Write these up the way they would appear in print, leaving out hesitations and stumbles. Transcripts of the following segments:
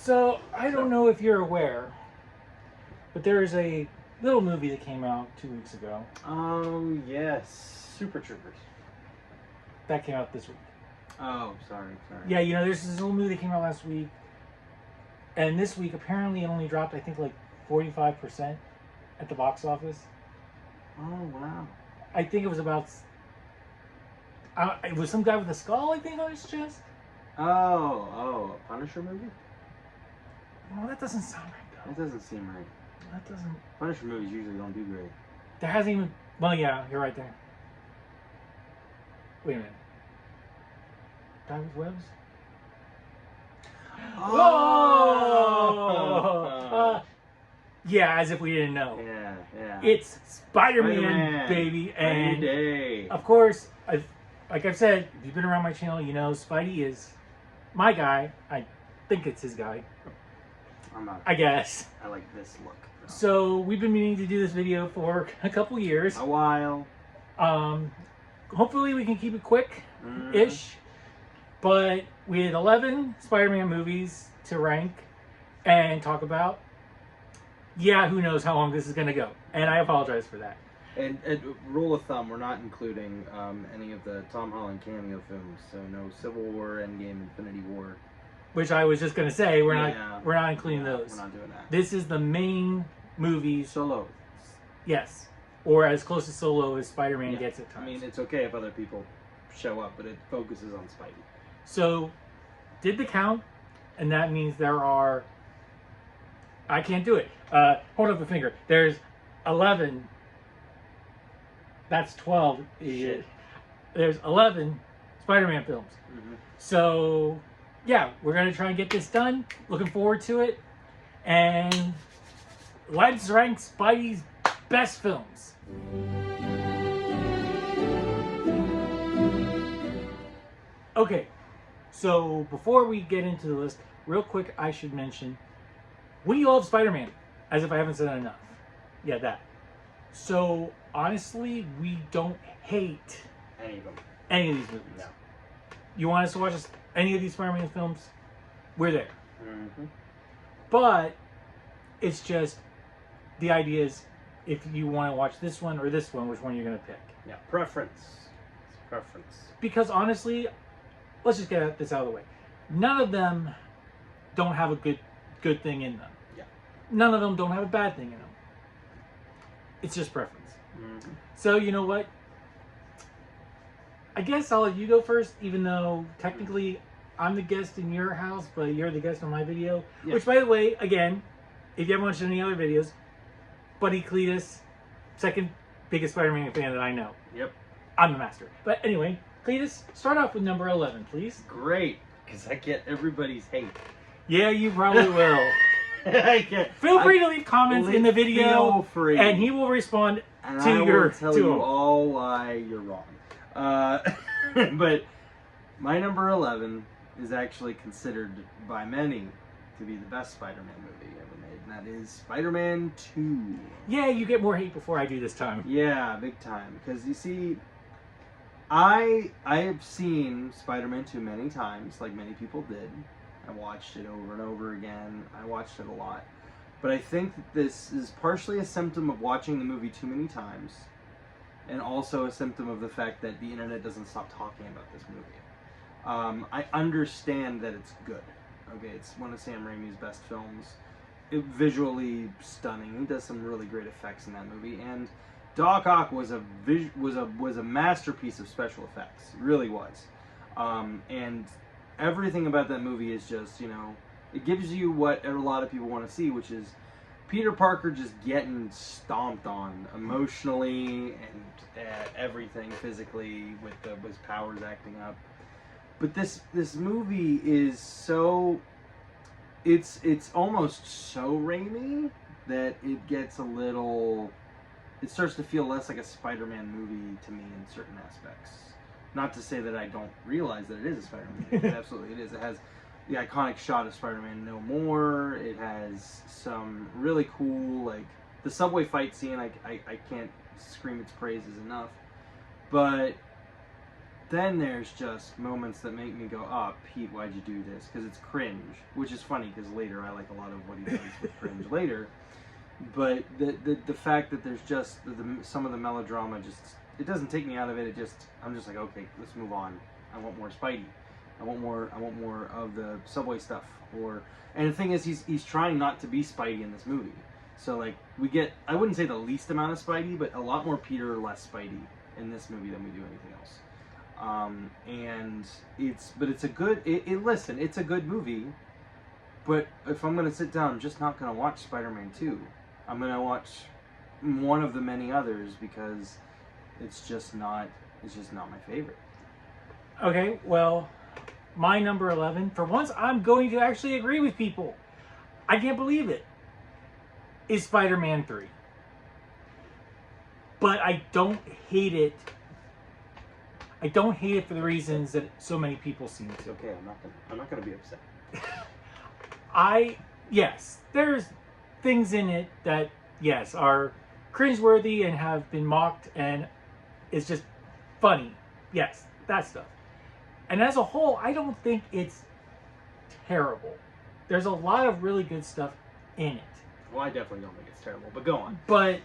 So, I don't know if you're aware, but there is a little movie that came out 2 weeks ago. Oh, yes. Super Troopers. That came out this week. Oh, sorry. Yeah, you know, there's this little movie that came out last week. And this week, apparently, it only dropped, I think, like 45% at the box office. Oh, wow. I think it was about... it was some guy with a skull, I think, on his chest. Oh, a Punisher movie? Well, that doesn't sound right, That though. doesn't seem right. That doesn't... Punisher movies usually don't do great. There hasn't even... Well, yeah, you're right there. Wait a minute. Guy with webs? Oh! Yeah, as if we didn't know. Yeah. It's Spider-Man, Spider-Man, baby. Every And, day. of course, like I've said, if you've been around my channel, you know Spidey is my guy. I think it's his guy. I'm not. I guess. I like this look. So, we've been meaning to do this video for a couple years. A while. Hopefully we can keep it quick-ish. But we had 11 Spider-Man movies to rank and talk about. Yeah, who knows how long this is going to go. And I apologize for that. And rule of thumb, we're not including any of the Tom Holland cameo films. So no Civil War, Endgame, Infinity War. Which I was just going to say, we're not including those. We're not doing that. This is the main movies. Solo. Yes. Or as close to Solo as Spider-Man gets at times. I mean, it's okay if other people show up, but it focuses on Spidey. So, did the count, and that means there are... I can't do it. Hold up a finger. There's 11. That's 12. Shit. There's 11 Spider-Man films. So, yeah, we're going to try and get this done. Looking forward to it. And let's rank Spidey's best films. Okay, so before we get into the list, real quick, I should mention, we love Spider-Man, as if I haven't said enough. Yeah, that. So, honestly, we don't hate Any of these movies. No. You want us to watch any of these Spider-Man films? We're there. Mm-hmm. But, it's just, the idea is, if you want to watch this one or this one, which one you're going to pick. Yeah, preference. It's preference. Because honestly, let's just get this out of the way. None of them don't have a good thing in them. Yeah. None of them don't have a bad thing in them. It's just preference. Mm-hmm. So, you know what? I guess I'll let you go first, even though technically I'm the guest in your house, but you're the guest on my video. Yeah. Which, by the way, again, if you haven't watched any other videos, Buddy Cletus, second biggest Spider-Man fan that I know. Yep. I'm the master. But anyway, Cletus, start off with number 11, please. Great, because I get everybody's hate. Yeah, you probably will. Feel free to leave comments in the video, feel free. and he will respond And to I will your tell to you him. all why you're wrong. But my number 11 is actually considered by many to be the best Spider-Man movie ever made, and that is Spider-Man 2. Yeah, you get more hate before I do this time. Yeah, big time. Because you see, I have seen Spider-Man 2 many times, like many people did. I watched it over and over again. I watched it a lot. But I think that this is partially a symptom of watching the movie too many times, and also a symptom of the fact that the internet doesn't stop talking about this movie. I understand that it's good. Okay, it's one of Sam Raimi's best films. Visually stunning. He does some really great effects in that movie, and Doc Ock was a masterpiece of special effects. It really was. And everything about that movie is just, you know, it gives you what a lot of people want to see, which is Peter Parker just getting stomped on emotionally and everything physically with his powers acting up. But this movie is so, it's almost so Raimi that it gets a little, it starts to feel less like a Spider-Man movie to me in certain aspects. Not to say that I don't realize that it is a Spider-Man movie. Absolutely it is. It has the iconic shot of Spider-Man No More. It has some really cool, like, the subway fight scene, I can't scream its praises enough. But then there's just moments that make me go, "Oh, Pete, why'd you do this?" Because it's cringe, which is funny because later I like a lot of what he does with cringe later. But the fact that there's just some of the melodrama, just it doesn't take me out of it. I'm just like, okay, let's move on. I want more Spidey. I want more of the subway stuff. And the thing is, he's trying not to be Spidey in this movie. So like we get, I wouldn't say the least amount of Spidey, but a lot more Peter, less Spidey in this movie than we do anything else. And it's a good. Listen, it's a good movie. But if I'm gonna sit down, I'm just not gonna watch Spider-Man 2. I'm gonna watch one of the many others because it's just not my favorite. Okay, well, my number 11. For once, I'm going to actually agree with people. I can't believe it. Is Spider-Man 3. But I don't hate it. I don't hate it for the reasons that so many people seem to. Okay, I'm not gonna be upset. Yes, there's things in it that, yes, are cringeworthy and have been mocked, and it's just funny. Yes, that stuff. And as a whole, I don't think it's terrible. There's a lot of really good stuff in it. Well, I definitely don't think it's terrible, but go on. But,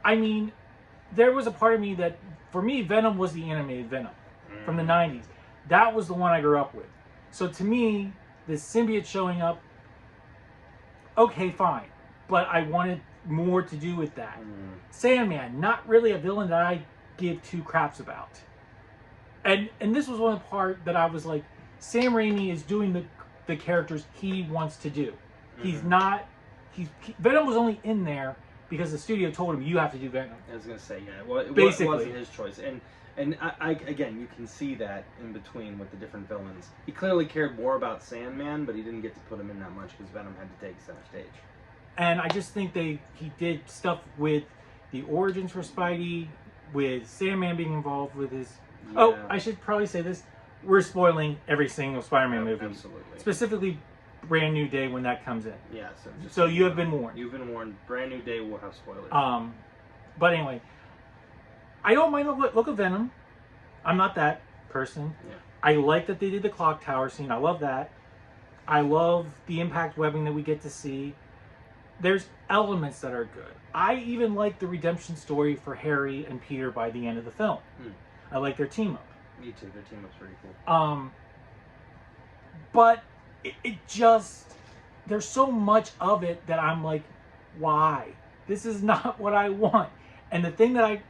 I mean, there was a part of me that, for me, Venom was the animated Venom from the 90s. That was the one I grew up with. So to me, this symbiote showing up, okay, fine. But I wanted more to do with that. Sandman, not really a villain that I give two craps about. And this was one part that I was like, Sam Raimi is doing the characters he wants to do. He's not... Venom was only in there because the studio told him, you have to do Venom. I was going to say, yeah. Well, it basically wasn't his choice. And I again, you can see that in between with the different villains. He clearly cared more about Sandman, but he didn't get to put him in that much because Venom had to take center stage. And I just think he did stuff with the origins for Spidey, with Sandman being involved with his... Yeah. Oh, I should probably say this. We're spoiling every single Spider-Man movie. Absolutely. Specifically, Brand New Day when that comes in. Yeah. So you have been warned. You've been warned. Brand New Day will have spoilers. But anyway, I don't mind the look of Venom. I'm not that person. Yeah. I like that they did the clock tower scene. I love that. I love the impact webbing that we get to see. There's elements that are good. I even like the redemption story for Harry and Peter by the end of the film. I like their team up. Me too. Their team up's pretty cool. But it just, there's so much of it that I'm like, why? This is not what I want. And the thing I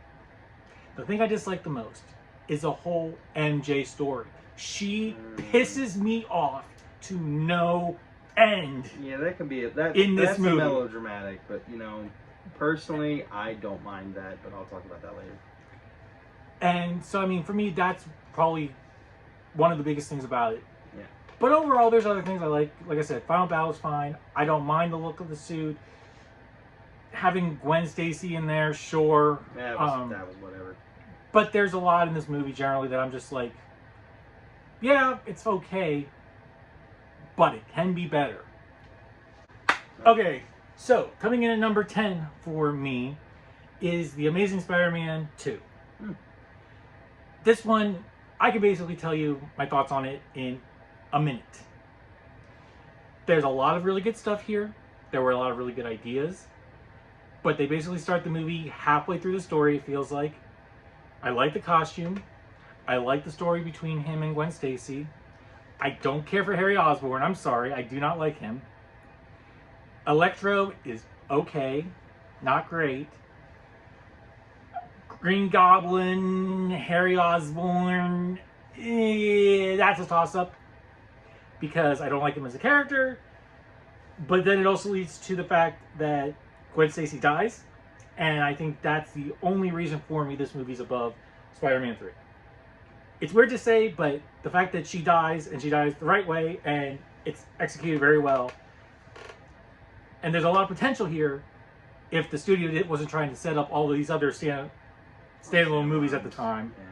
dislike the most is the whole MJ story. She pisses me off to no end. Yeah, that can be in this that's movie. Melodramatic, but personally, I don't mind that. But I'll talk about that later. And so, I mean, for me, that's probably one of the biggest things about it. Yeah. But overall, there's other things I like. Like I said, Final Battle's fine. I don't mind the look of the suit. Having Gwen Stacy in there, sure. Yeah, that was whatever. But there's a lot in this movie generally that I'm just like, yeah, it's okay, but it can be better. Okay, so coming in at number 10 for me is The Amazing Spider-Man 2. This one, I can basically tell you my thoughts on it in a minute. There's a lot of really good stuff here. There were a lot of really good ideas. But they basically start the movie halfway through the story, it feels like. I like the costume. I like the story between him and Gwen Stacy. I don't care for Harry Osborn. I'm sorry. I do not like him. Electro is okay. Not great. Green Goblin, Harry Osborn, that's a toss-up because I don't like him as a character. But then it also leads to the fact that Gwen Stacy dies, and I think that's the only reason for me this movie's above Spider-Man 3. It's weird to say, but the fact that she dies, and she dies the right way, and it's executed very well, and there's a lot of potential here if the studio wasn't trying to set up all of these other standalone movies at the time. Yeah.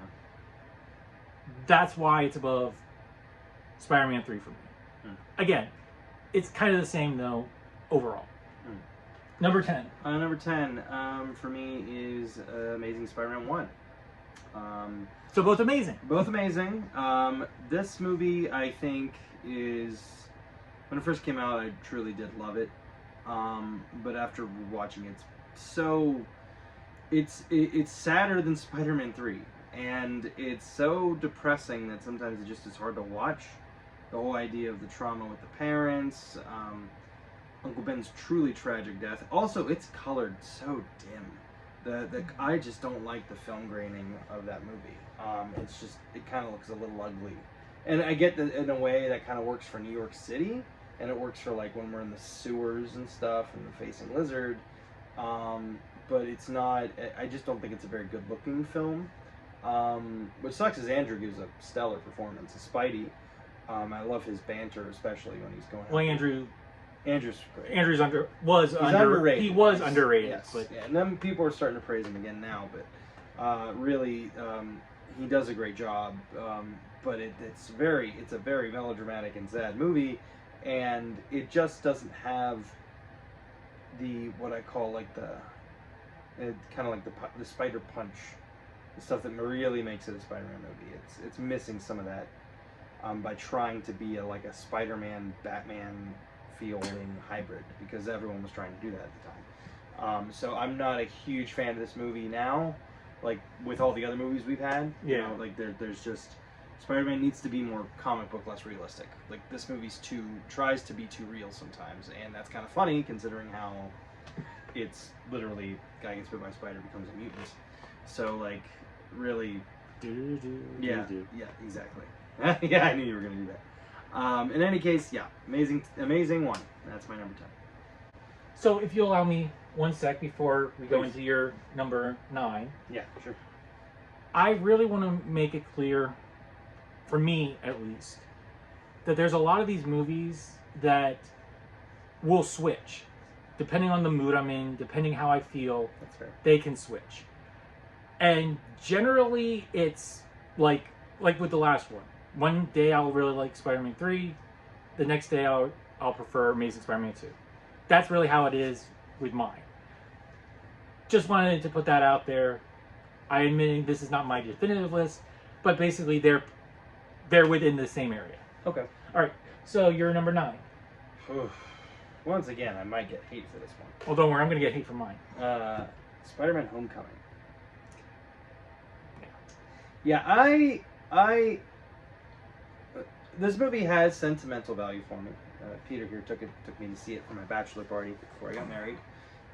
That's why it's above Spider-Man 3 for me. Again, it's kind of the same, though, overall. Number 10. Number 10 for me is Amazing Spider-Man 1. So both amazing. Both amazing. This movie, I think, is when it first came out, I truly did love it. But after watching it, it's sadder than Spider-Man 3, and it's so depressing that sometimes it just is hard to watch. The whole idea of the trauma with the parents, Uncle Ben's truly tragic death. Also, it's colored so dim. I just don't like the film graining of that movie. It kind of looks a little ugly. And I get that in a way that kind of works for New York City, and it works for like when we're in the sewers and stuff and facing Lizard. But it's not, I just don't think it's a very good looking film. What sucks is Andrew gives a stellar performance as Spidey. I love his banter, especially when he's going. Well, Andrew's great. Andrew's underrated. He was underrated. Yes. But yeah, and then people are starting to praise him again now. But really, he does a great job. But it's a very melodramatic and sad movie, and it just doesn't have what I call like the spider punch, the stuff that really makes it a Spider-Man movie. It's missing some of that by trying to be like a Spider-Man Batman feeling hybrid, because everyone was trying to do that at the time. So I'm not a huge fan of this movie now, like with all the other movies we've had. Yeah. You know, like there's just Spider-Man needs to be more comic book, less realistic. Like this movie's tries to be too real sometimes, and that's kind of funny considering how it's literally guy gets bit by a spider becomes a mutant. So like really, yeah, exactly. Yeah, I knew you were gonna do that. In any case, yeah, amazing one. That's my number 10. So if you allow me 1 sec before we go into your number 9. Yeah, sure. I really want to make it clear, for me at least, that there's a lot of these movies that will switch. Depending on the mood I'm in, depending how I feel, That's fair. they can switch. And generally it's like with the last one. One day I'll really like Spider-Man 3, the next day I'll prefer Amazing Spider-Man 2. That's really how it is with mine. Just wanted to put that out there. I admit this is not my definitive list, but basically they're within the same area. Okay. All right, so you're number 9. Once again, I might get hate for this one. Well, don't worry, I'm going to get hate for mine. Spider-Man Homecoming. Yeah, this movie has sentimental value for me. Peter here took me to see it for my bachelor party before I got married.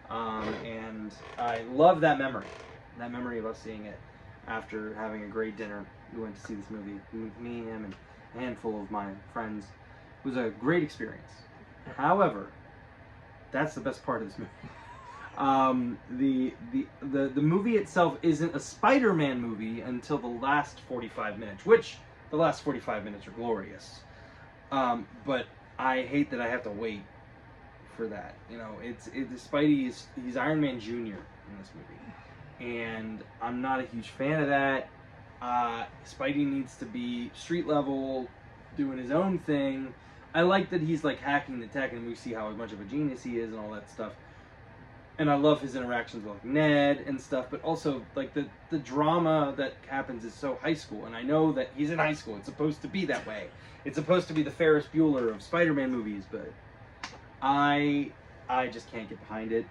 And I love that memory of us seeing it after having a great dinner. We went to see this movie, me, him, and a handful of my friends. It was a great experience. However, that's the best part of this movie. The movie itself isn't a Spider-Man movie until the last 45 minutes, which the last 45 minutes are glorious. But I hate that I have to wait for that. You know, Spidey he's Iron Man Jr. in this movie, and I'm not a huge fan of that. Spidey needs to be street level, doing his own thing. I like that he's like hacking the tech, and we see how much of a genius he is and all that stuff. And I love his interactions with like Ned and stuff, but also like the drama that happens is so high school, and I know that he's in high school. It's supposed to be that way. It's supposed to be the Ferris Bueller of Spider-Man movies, but I just can't get behind it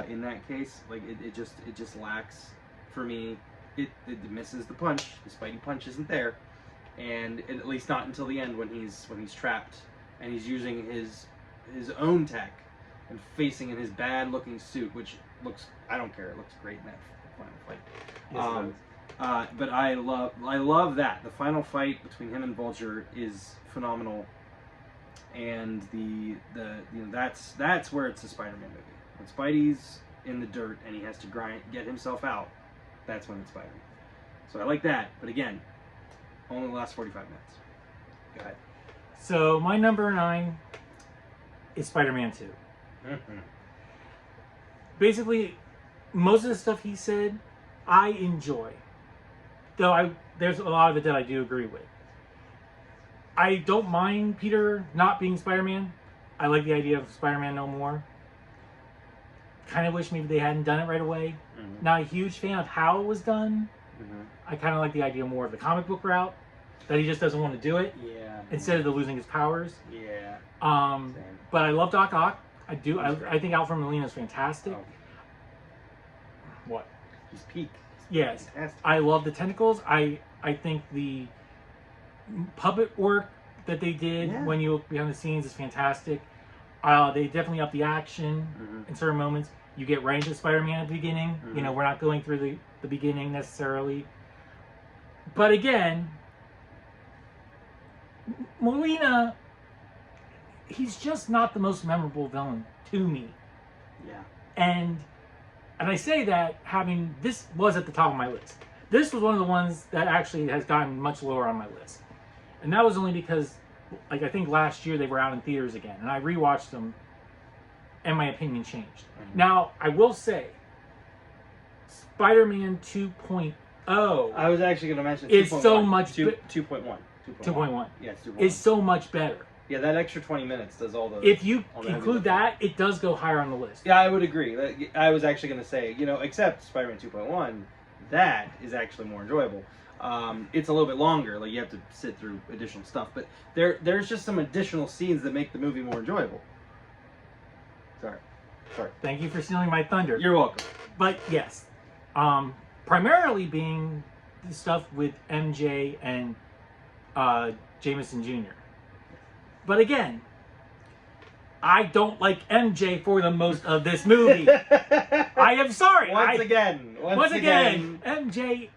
in that case. Like it just lacks for me. It misses the punch. The Spidey punch isn't there, and at least not until the end when he's trapped and he's using his own tech and facing in his bad looking suit, which looks, I don't care, it looks great in that final fight. But I love that. The final fight between him and Vulture is phenomenal, and that's where it's a Spider-Man movie. When Spidey's in the dirt and he has to get himself out, that's when it's Spider-Man. So I like that, but again, only the last 45 minutes. Go ahead. So my number 9 is Spider-Man 2. Basically, most of the stuff he said, I enjoy. Though there's a lot of it that I do agree with. I don't mind Peter not being Spider-Man. I like the idea of Spider-Man no more. Kind of wish maybe they hadn't done it right away. Not a huge fan of how it was done, I kind of like the idea more of the comic book route, that he just doesn't want to do it Yeah. instead of the losing his powers. Yeah. Same. But I love Doc Ock. I do. I think Alfred Molina is fantastic. Oh. What? He's peak. Yes. Fantastic. I love the tentacles. I think the puppet work that they did when you look behind the scenes is fantastic. They definitely up the action in certain moments. You get right into Spider-Man at the beginning. You know, we're not going through the beginning necessarily. But again, Molina, he's just not the most memorable villain to me. Yeah. And I say that having, this was at the top of my list. This was one of the ones that actually has gotten much lower on my list. And that was only because, like, I think last year they were out in theaters again. And I rewatched them, and my opinion changed. Now, I will say, Spider-Man 2.0 I was actually going to mention is 2.1. so much... 2.1. 2.1. Yeah, it's 2.1. Is so much better. Yeah, that extra 20 minutes does all the... If you the heavy include lifting. that, it does go higher on the list. Yeah, I would agree. I was actually going to say, you know, except Spider-Man 2.1, that is actually more enjoyable. It's a little bit longer. Like, you have to sit through additional stuff. But there's just some additional scenes that make the movie more enjoyable. Sorry. Thank you for stealing my thunder. You're welcome. But yes, primarily being the stuff with MJ and Jameson Jr. But again, I don't like MJ for the most of this movie. I am sorry. Once again. MJ.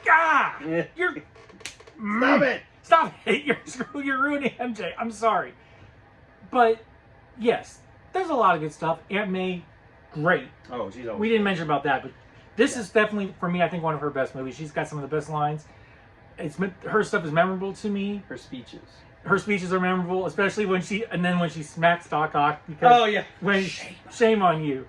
Ah, you're. Stop it. Stop it. You're ruining MJ. I'm sorry. But yes, there's a lot of good stuff. Aunt May, great. Oh, she's always... We didn't mention about that, but this is definitely, for me, I think one of her best movies. She's got some of the best lines. Her stuff is memorable to me. Her speeches. Her speeches are memorable, especially when she smacks Doc Ock because shame on you.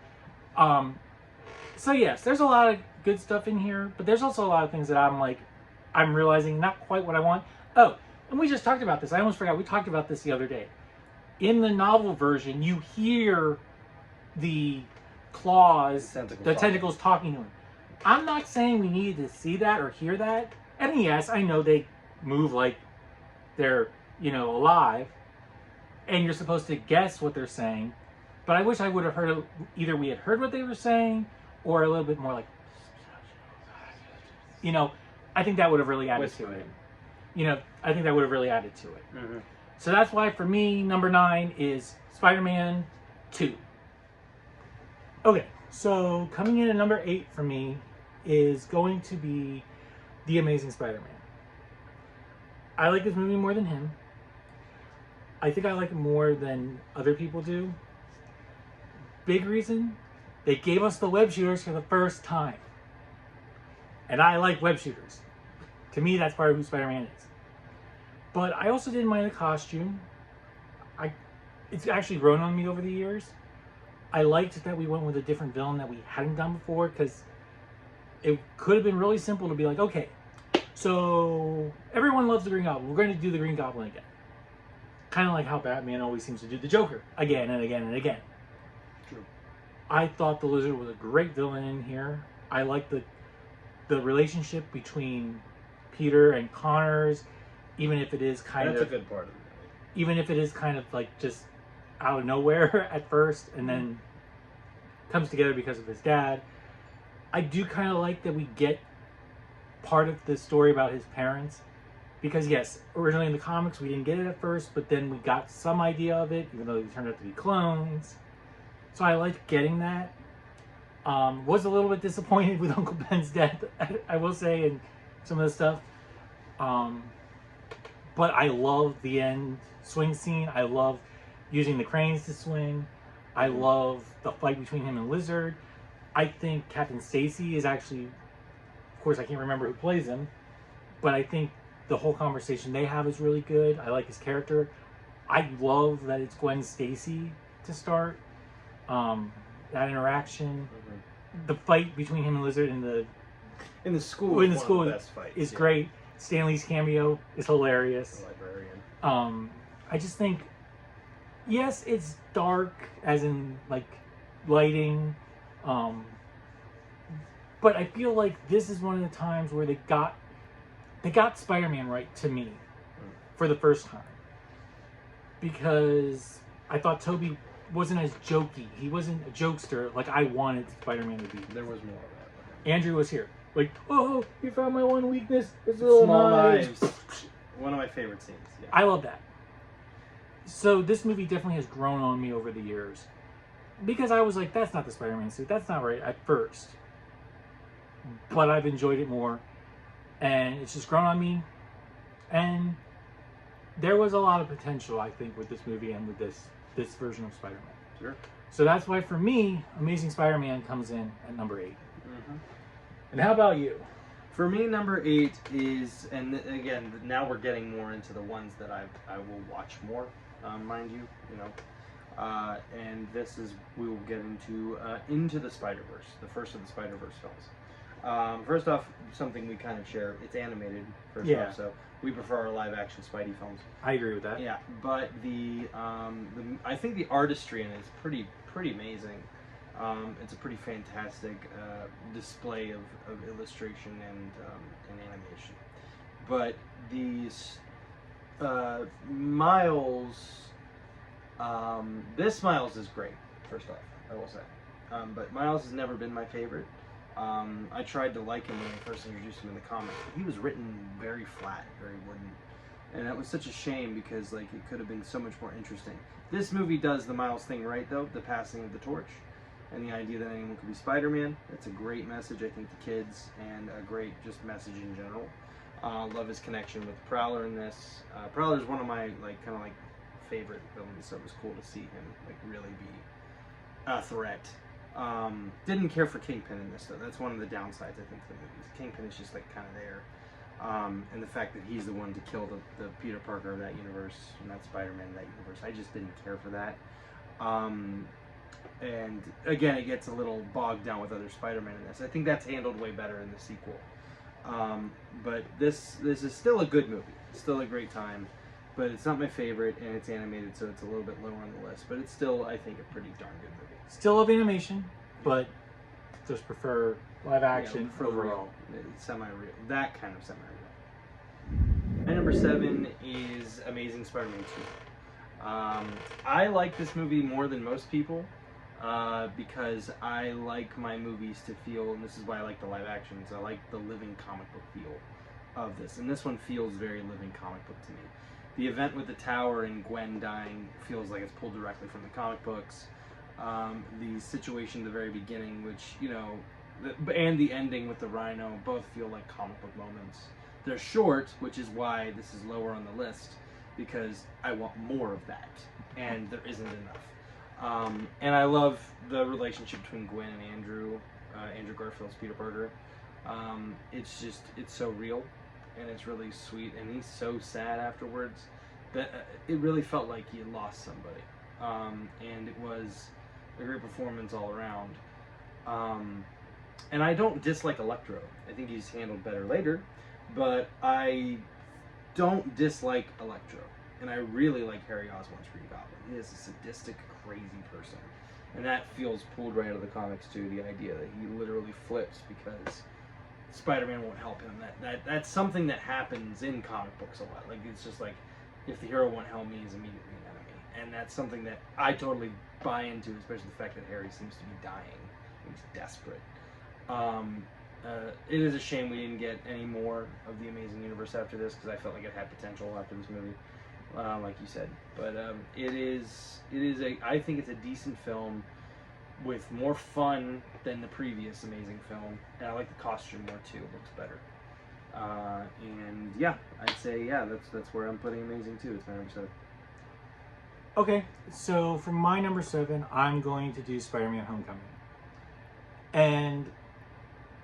So yes, there's a lot of good stuff in here, but there's also a lot of things that I'm realizing not quite what I want. Oh, and we just talked about this. I almost forgot. We talked about this the other day. In the novel version, you hear the claws, the tentacles talking to him. I'm not saying we needed to see that or hear that. And yes, I know they move like they're, alive. And you're supposed to guess what they're saying. But I wish I would have heard, either we had heard what they were saying, or a little bit more like, I think that would have really added to it. I think that would have really added to it. Mm-hmm. So that's why, for me, number 9 is Spider-Man 2. Okay, so coming in at number 8 for me is going to be The Amazing Spider-Man. I like this movie more than him. I think I like it more than other people do. Big reason, they gave us the web shooters for the first time. And I like web shooters. To me, that's part of who Spider-Man is. But I also didn't mind the costume. It's actually grown on me over the years. I liked that we went with a different villain that we hadn't done before, because it could have been really simple to be like, okay, so everyone loves the Green Goblin. We're going to do the Green Goblin again. Kind of like how Batman always seems to do the Joker again and again and again. True. I thought the Lizard was a great villain in here. I liked the relationship between Peter and Connors, even if it is That's a good part of it. even if it is kind of like just out of nowhere at first and then comes together because of his dad. I do kind of like that we get part of the story about his parents, because yes, originally in the comics we didn't get it at first, but then we got some idea of it, even though they turned out to be clones. So I like getting that. Was a little bit disappointed with Uncle Ben's death, I will say, and some of the stuff. But I love the end swing scene. I love using the cranes to swing. I love the fight between him and Lizard. I think Captain Stacy is actually, of course I can't remember who plays him, but I think the whole conversation they have is really good. I like his character. I love that it's Gwen Stacy to start. That interaction. The fight between him and Lizard in the school is great. Stanley's cameo is hilarious. The librarian. I just think, yes, it's dark, as in like lighting, But I feel like this is one of the times where they got Spider-Man right to me for the first time, because I thought Tobey wasn't as jokey. He wasn't a jokester like I wanted Spider-Man to be. There was more of that. Andrew was here. Like, oh, you found my one weakness. It's little Small knives. One of my favorite scenes. Yeah. I love that. So this movie definitely has grown on me over the years, because I was like, that's not the Spider-Man suit. That's not right at first. But I've enjoyed it more, and it's just grown on me. And there was a lot of potential, I think, with this movie and with this version of Spider-Man. Sure. So that's why, for me, Amazing Spider-Man comes in at number 8. Mm-hmm. And how about you? For me, number 8 is, and again, now we're getting more into the ones that I will watch more, mind you, and this is, we will get into the Spider-Verse, the first of the Spider-Verse films. First off, something we kind of share, it's animated, first off, so we prefer our live-action Spidey films. I agree with that. Yeah, but I think the artistry in it is pretty amazing. It's a pretty fantastic display of illustration and animation. But these Miles, this Miles is great, first off, I will say. But Miles has never been my favorite. I tried to like him when I first introduced him in the comics, but he was written very flat, very wooden. And that was such a shame, because like it could have been so much more interesting. This movie does the Miles thing right, though, the passing of the torch. And the idea that anyone could be Spider-Man. It's a great message, I think, to kids, and a great just message in general. Love his connection with Prowler in this. Prowler is one of my kind of favorite villains, so it was cool to see him really be a threat. Didn't care for Kingpin in this, though. That's one of the downsides, I think, to the movies. Kingpin is just kind of there. And the fact that he's the one to kill the Peter Parker of that universe, and not Spider-Man of that universe, I just didn't care for that. And again, it gets a little bogged down with other Spider-Man in this. I think that's handled way better in the sequel. But this is still a good movie. It's still a great time. But it's not my favorite, and it's animated, so it's a little bit lower on the list. But it's still, I think, a pretty darn good movie. Still love animation, but just prefer live action for overall. Real. Semi-real. That kind of semi-real. My number 7 is Amazing Spider-Man 2. I like this movie more than most people. Because I like my movies to feel, and this is why I like the live actions, I like the living comic book feel of this. And this one feels very living comic book to me. The event with the tower and Gwen dying feels like it's pulled directly from the comic books. The situation at the very beginning, which, and the ending with the Rhino both feel like comic book moments. They're short, which is why this is lower on the list, because I want more of that, and there isn't enough. And I love the relationship between Gwen and Andrew Garfield's Peter Parker. It's so real, and it's really sweet, and he's so sad afterwards that it really felt like he had lost somebody. And it was a great performance all around. And I don't dislike Electro. I think he's handled better later, but I don't dislike Electro. And I really like Harry Osborn's Green Goblin. He is a sadistic, crazy person. And that feels pulled right out of the comics too, the idea that he literally flips because Spider-Man won't help him. That's something that happens in comic books a lot. It's just if the hero won't help me, he's immediately an enemy. And that's something that I totally buy into, especially the fact that Harry seems to be dying. He's desperate. It is a shame we didn't get any more of the Amazing Universe after this, because I felt like it had potential after this movie. Like you said, but I think it's a decent film with more fun than the previous Amazing film, and I like the costume more too. It looks better, and yeah, I'd say that's where I'm putting Amazing too. It's my number 7. Okay, so for my number 7, I'm going to do Spider-Man: Homecoming, and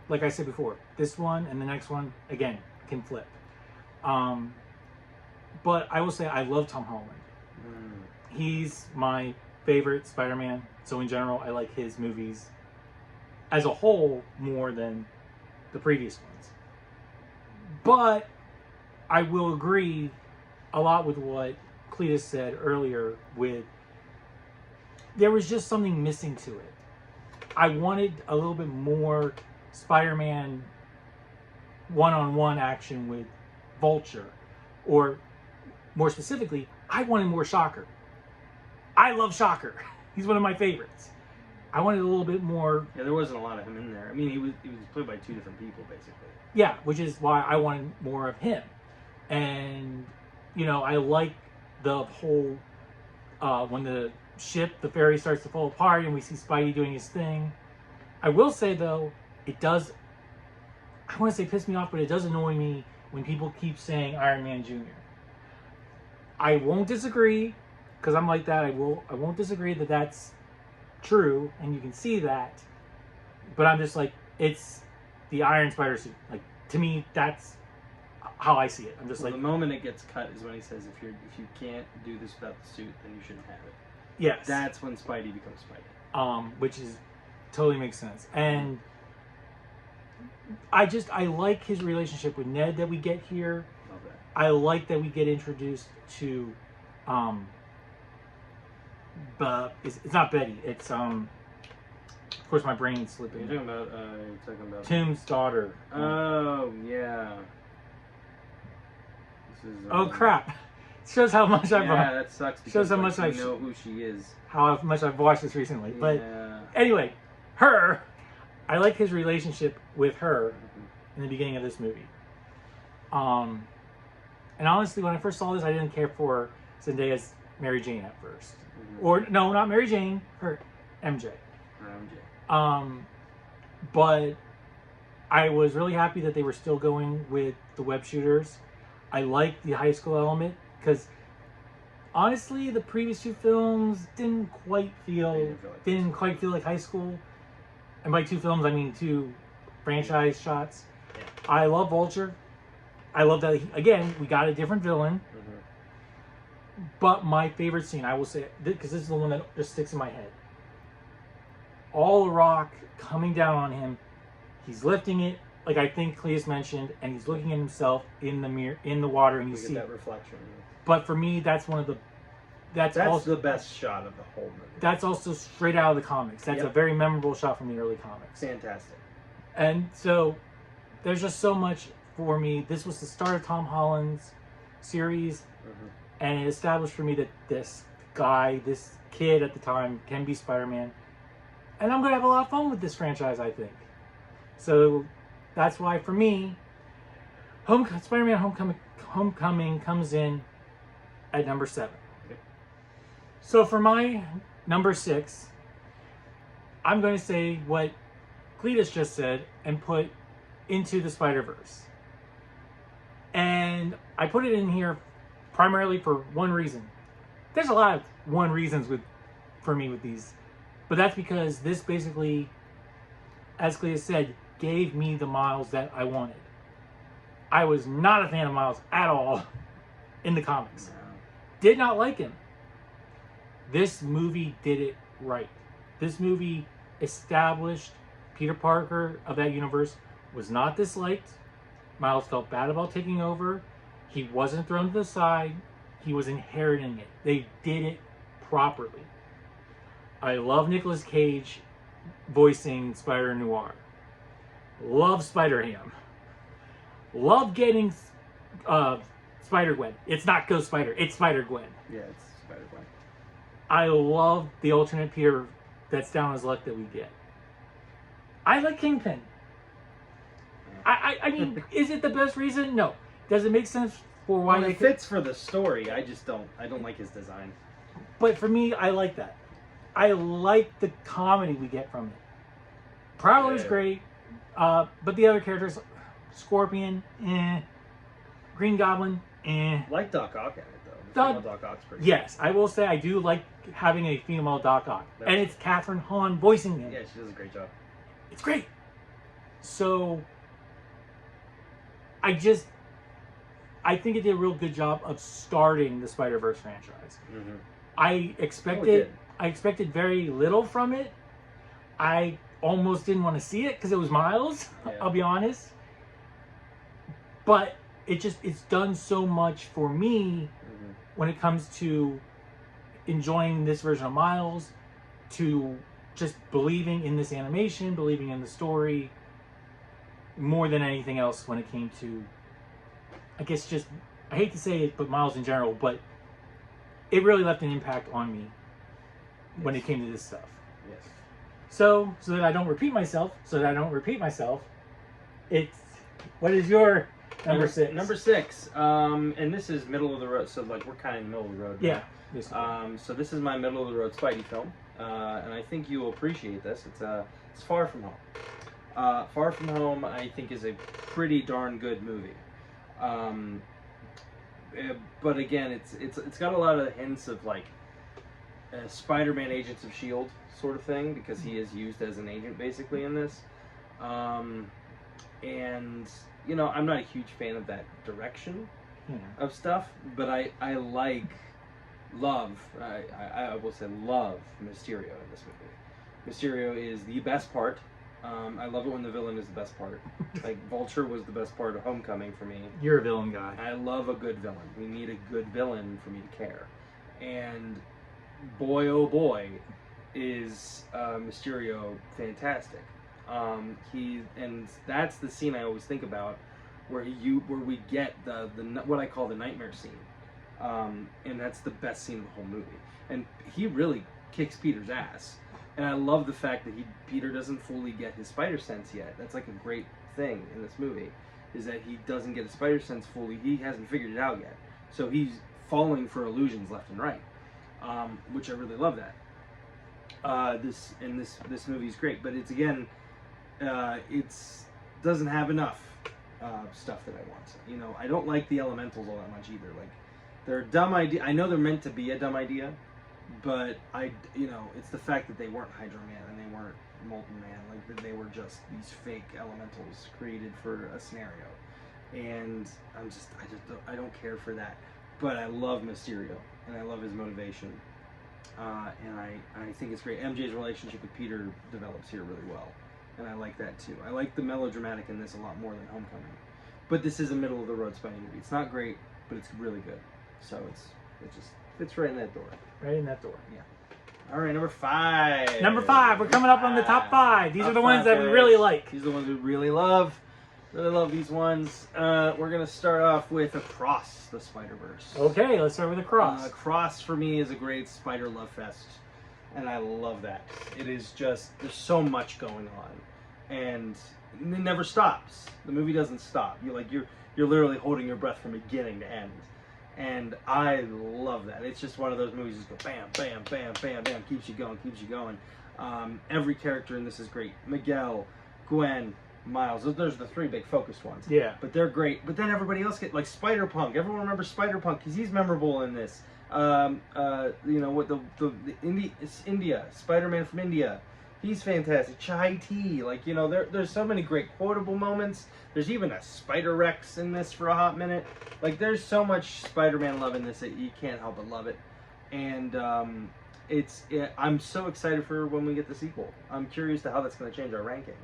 like I said before, this one and the next one again can flip. But I will say I love Tom Holland. He's my favorite Spider-Man. So in general, I like his movies as a whole more than the previous ones. But I will agree a lot with what Cletus said earlier with there was just something missing to it. I wanted a little bit more Spider-Man one-on-one action with Vulture, or more specifically, I wanted more Shocker. I love Shocker. He's one of my favorites. I wanted a little bit more. Yeah, there wasn't a lot of him in there. I mean, he was played by two different people, basically. Yeah, which is why I wanted more of him. And, you know, I like the whole, when the ferry starts to fall apart and we see Spidey doing his thing. I will say, though, it does, I want to say piss me off, but it does annoy me when people keep saying Iron Man Jr. I won't disagree, because I'm like that. I won't disagree that that's true, and you can see that. But I'm just like, it's the Iron Spider suit. Like, to me, that's how I see it. I'm just Well, like, the moment it gets cut is when he says, if you can't do this without the suit, then you shouldn't have it. yes. That's when Spidey becomes Spidey. Which is totally makes sense. And I like his relationship with Ned that we get here. Love that. I like that we get introduced to, but it's not Betty. It's of course my brain's slipping. You're talking about Tim's daughter. Oh yeah. This is. Oh crap! Shows how much I've Yeah, that sucks. shows how Because much you know who she is. how much I've watched this recently. But Yeah. anyway, I like his relationship with her in the beginning of this movie. And honestly, when I first saw this, I didn't care for Zendaya's Mary Jane at first. Or no, not Mary Jane, her MJ. But I was really happy that they were still going with the web shooters. I like the high school element because honestly, the previous two films didn't quite feel like high school. And by two films, I mean two franchise shots. Yeah. I love Vulture. I love that again. We got a different villain. But my favorite scene, I will say, because this is the one that just sticks in my head. All the rock coming down on him. He's lifting it, like I think Cleus mentioned, and he's looking at himself in the mirror, in the water, and you see that reflection. But for me, that's one of the. That's also the best shot of the whole movie. That's also straight out of the comics. That's a very memorable shot from the early comics. Fantastic. And so, there's just so much for me. This was the start of Tom Holland's series. And it established for me that this kid at the time, can be Spider-Man. And I'm going to have a lot of fun with this franchise, I think. So that's why, for me, Spider-Man Homecoming comes in at number 7. Okay. So for my number 6, I'm going to say what Cletus just said and put Into the Spider-Verse. And I put it in here primarily for one reason. There's a lot of one reasons for me with these, but that's because this basically, as Clea said, gave me the Miles that I wanted. I was not a fan of Miles at all in the comics. No. Did not like him. This movie did it right. This movie established Peter Parker of that universe was not disliked. Miles felt bad about taking over. He wasn't thrown to the side. He was inheriting it. They did it properly. I love Nicolas Cage voicing Spider-Noir. Love Spider-Ham. Love getting Spider-Gwen. It's not Ghost Spider. It's Spider-Gwen. Yeah, it's Spider-Gwen. I love the alternate Peter that's down his luck that we get. I like Kingpin. I mean, is it the best reason? No. Does it make sense for why it fits for the story? I don't like his design. But for me, I like that. I like the comedy we get from it. Prowler's great, but the other characters, Scorpion, Green Goblin, Like Doc Ock at it though. Doc Ock's pretty. Yes, I will say I do like having a female Doc Ock, and it's Catherine Hahn voicing him. Yeah, she does a great job. It's great. So I think it did a real good job of starting the Spider-Verse franchise. I expected very little from it. I almost didn't want to see it because it was Miles. Yeah. I'll be honest. But it's done so much for me when it comes to enjoying this version of Miles, to just believing in this animation, believing in the story. more than anything else when it came to, I guess just, I hate to say it, but Miles in general, but it really left an impact on me when it came to this stuff. Yes. So that I don't repeat myself, it's, what is your number 6? Number 6, and this is middle of the road, so like we're kind of in the middle of the road. Yeah. So this is my middle of the road Spidey film, and I think you will appreciate this. It's Far From Home. Far From Home, I think, is a pretty darn good movie. But again, it's got a lot of hints of like Spider-Man Agents of S.H.I.E.L.D. sort of thing, because he is used as an agent basically in this. And you know, I'm not a huge fan of that direction of stuff, but I love Mysterio in this movie. Mysterio is the best part. I love it when the villain is the best part. Like Vulture was the best part of Homecoming for me. You're a villain guy. I love a good villain. We need a good villain for me to care. And boy, oh boy, is Mysterio fantastic. And that's the scene I always think about, where we get the what I call the nightmare scene, and that's the best scene of the whole movie. And he really kicks Peter's ass. And I love the fact that Peter doesn't fully get his spider sense yet. That's like a great thing in this movie, is that he doesn't get his spider sense fully. He hasn't figured it out yet. So he's falling for illusions left and right, which I really love that. This movie is great, but it's again, it's doesn't have enough stuff that I want. You know, I don't like the elementals all that much either. Like, they're a dumb idea. I know they're meant to be a dumb idea, but it's the fact that they weren't Hydro Man and they weren't Molten Man. Like, they were just these fake elementals created for a scenario, and I don't care for that. But I love Mysterio and I love his motivation, and I think it's great. MJ's relationship with Peter develops here really well, and I like that too. I like the melodramatic in this a lot more than Homecoming, but this is a middle of the road Spidey movie. It's not great, but it's really good. So it just fits right in that door. Right in that door. Yeah. All right, number 5. Number 5. We're coming up on the top 5. These are the ones that we really like. These are the ones we really love. Really love these ones. We're going to start off with Across the Spider-Verse. Okay, let's start with Across. Across, for me, is a great spider love fest. And I love that. It is just, there's so much going on. And it never stops. The movie doesn't stop. You're literally holding your breath from beginning to end. And I love that. It's just one of those movies that just go bam, bam, bam, bam, bam, keeps you going. Every character in this is great. Miguel, Gwen, Miles. Those are the 3 big focused ones. Yeah. But they're great. But then everybody else like Spider-Punk. Everyone remembers Spider-Punk because he's memorable in this. It's India. Spider-Man from India. He's fantastic. Chai Tea. There's so many great quotable moments. There's even a Spider-Rex in this for a hot minute. There's so much Spider-Man love in this that you can't help but love it. And I'm so excited for when we get the sequel. I'm curious to how that's going to change our ranking.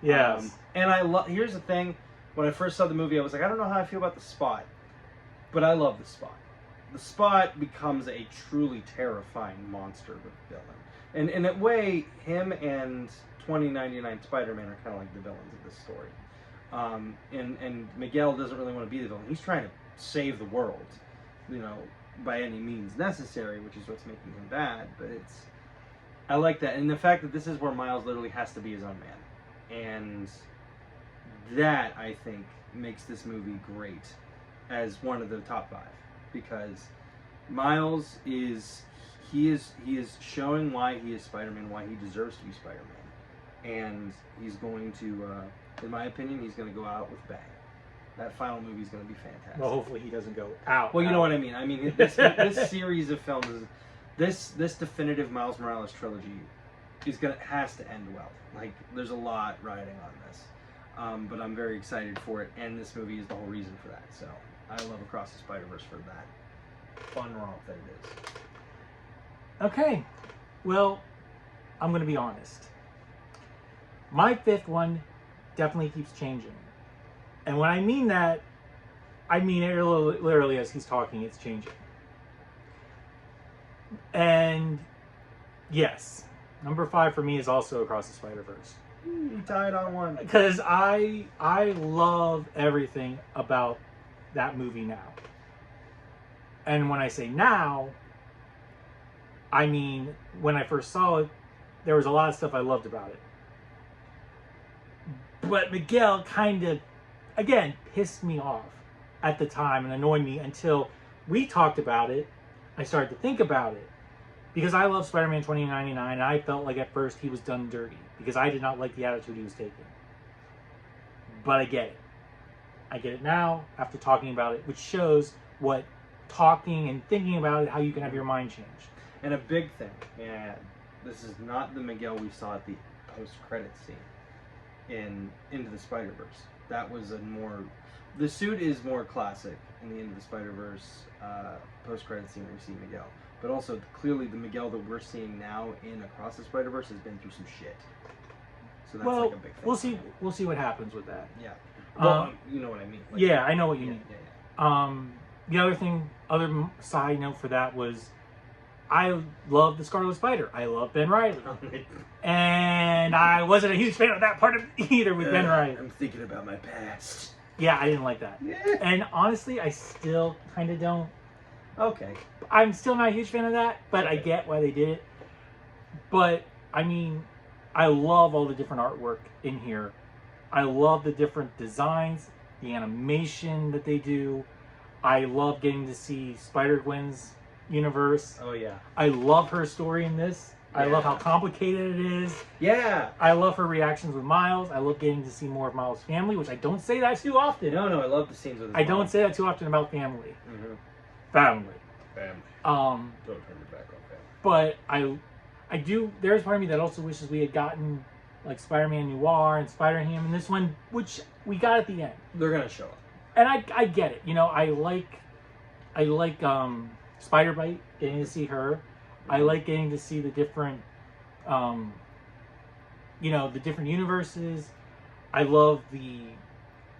Yes. And here's the thing. When I first saw the movie, I was like, I don't know how I feel about the Spot. But I love the Spot. The Spot becomes a truly terrifying monster of a villain. And in a way, him and 2099 Spider-Man are kind of like the villains of this story. And Miguel doesn't really want to be the villain. He's trying to save the world, by any means necessary, which is what's making him bad. But I like that. And the fact that this is where Miles literally has to be his own man. And that, I think, makes this movie great as one of the top 5. Because Miles is showing why he is Spider-Man, why he deserves to be Spider-Man. And he's going to, in my opinion, he's going to go out with a bang. That final movie is going to be fantastic. Well, hopefully he doesn't go out. Well, you know what I mean. I mean, this series of films, this definitive Miles Morales trilogy has to end well. There's a lot riding on this. But I'm very excited for it, and this movie is the whole reason for that. So I love Across the Spider-Verse for that fun romp that it is. Okay, well, I'm going to be honest. My 5th one definitely keeps changing. And when I mean that, I mean it literally as he's talking, it's changing. And yes, number 5 for me is also Across the Spider-Verse. You tied on one. Because I love everything about that movie now. And when I say now, I mean when I first saw it, there was a lot of stuff I loved about it. But Miguel kind of, again, pissed me off at the time and annoyed me until we talked about it. I started to think about it. Because I love Spider-Man 2099, and I felt like at first he was done dirty. Because I did not like the attitude he was taking. But I get it. I get it now after talking about it, which shows what talking and thinking about it, how you can have your mind change. And a big thing, yeah, this is not the Miguel we saw at the post-credit scene in Into the Spider-Verse. That was a more... The suit is more classic in the Into the Spider-Verse post-credit scene where you see Miguel. But also, clearly, the Miguel that we're seeing now in Across the Spider-Verse has been through some shit. So that's like a big thing. We'll see what happens with that. Yeah. Well, you know what I mean. Like, yeah, I know what you mean. Yeah. The other side note for that was, I love the Scarlet Spider. I love Ben Reilly. And I wasn't a huge fan of that part of either with Ben Reilly. I'm thinking about my past. Yeah, I didn't like that. Yeah. And honestly, I still kind of don't. Okay. I'm still not a huge fan of that, but I get why they did it. But, I mean, I love all the different artwork in here. I love the different designs, the animation that they do. I love getting to see Spider-Gwen's universe. Oh, yeah. I love her story in this. I love how complicated it is. Yeah. I love her reactions with Miles. I love getting to see more of Miles' family, which I don't say that too often. No, I love the scenes with his I mom. don't say that too often about family. Mm-hmm. Family. Don't turn your back on family. But I do. There's part of me that also wishes we had gotten like Spider-Man Noir and Spider-Ham in this one, which we got at the end. They're gonna show up. And I get it. You know, I like Spider-Bite, getting to see her. I like getting to see the different, the different universes. I love the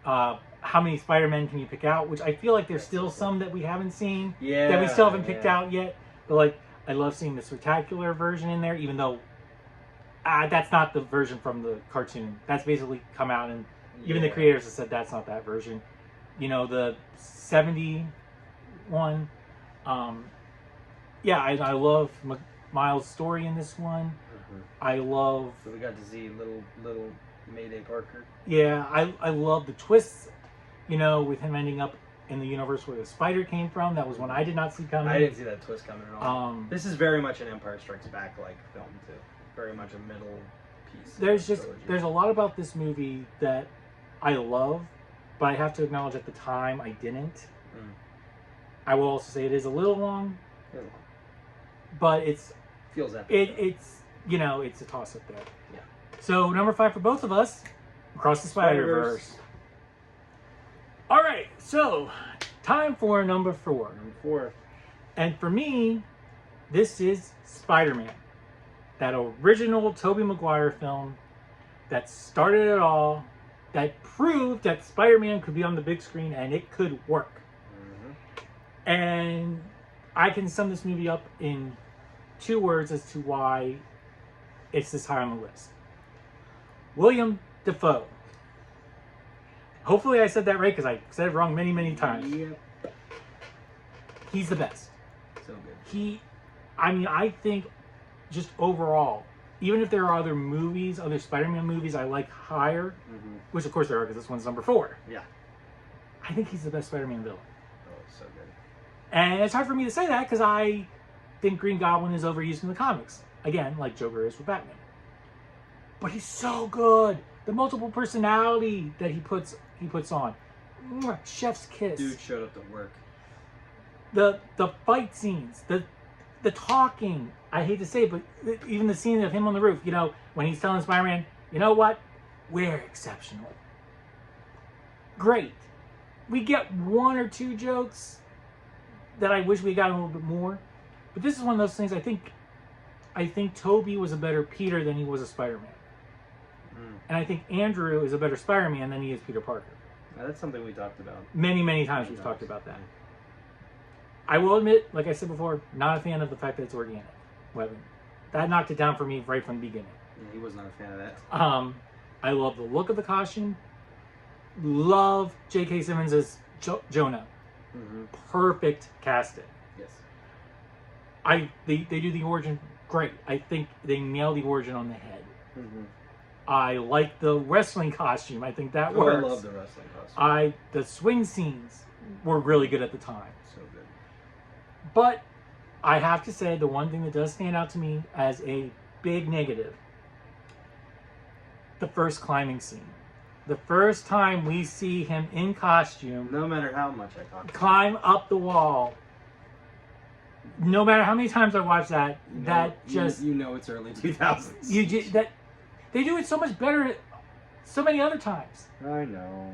how many Spider-Men can you pick out, which I feel like there's still some that we haven't seen, that we still haven't picked out yet. But like, I love seeing the spectacular version in there, even though that's not the version from the cartoon. That's basically come out, and even the creators have said that's not that version. You know, the 70 one. I love Miles' story in this one. Mm-hmm. I love... So we got to see little Mayday Parker. Yeah, I love the twists, with him ending up in the universe where the spider came from. That was one I did not see coming. I didn't see that twist coming at all. This is very much an Empire Strikes Back like film too. Very much a middle piece. There's a lot about this movie that I love, but I have to acknowledge at the time I didn't. I will also say it is a little long, but feels epic. It's a toss up there. Yeah. So number 5 for both of us, Across the Spider-Verse. All right, so time for number 4. Number 4. And for me, this is Spider-Man. That original Tobey Maguire film that started it all, that proved that Spider-Man could be on the big screen and it could work. And I can sum this movie up in 2 words as to why it's this high on the list. William Dafoe. Hopefully I said that right, because I said it wrong many, many times. Yep. He's the best. So good. I think just overall, even if there are other movies, other Spider-Man movies I like higher, which of course there are because this one's number 4. Yeah. I think he's the best Spider-Man villain. Oh, it's so good. And it's hard for me to say that because I think Green Goblin is overused in the comics. Again, like Joker is with Batman. But he's so good. The multiple personality that he puts on. Chef's kiss. Dude showed up to work. The fight scenes. The talking. I hate to say it, but even the scene of him on the roof, when he's telling Spider-Man, you know what? We're exceptional. Great. We get 1 or 2 jokes that I wish we got a little bit more. But this is one of those things I think Tobey was a better Peter than he was a Spider-Man. And I think Andrew is a better Spider-Man than he is Peter Parker. Now, that's something we talked about. Many, many times we've talked about that. I will admit, like I said before, not a fan of the fact that it's organic webbing. That knocked it down for me right from the beginning. Yeah, he was not a fan of that. I love the look of the costume. Love J.K. Simmons as Jonah. Mm-hmm. Perfect casting. Yes. They do the origin great. I think they nail the origin on the head. Mm-hmm. I like the wrestling costume. I think that Oh, I works. love the wrestling costume. The swing scenes were really good at the time. So good. But I have to say the one thing that does stand out to me as a big negative, the first climbing scene. The first time we see him in costume No matter how much I talk. climb up the wall, no matter how many times I watch that, you know it's early 2000s. that they do it so much better so many other times. I know.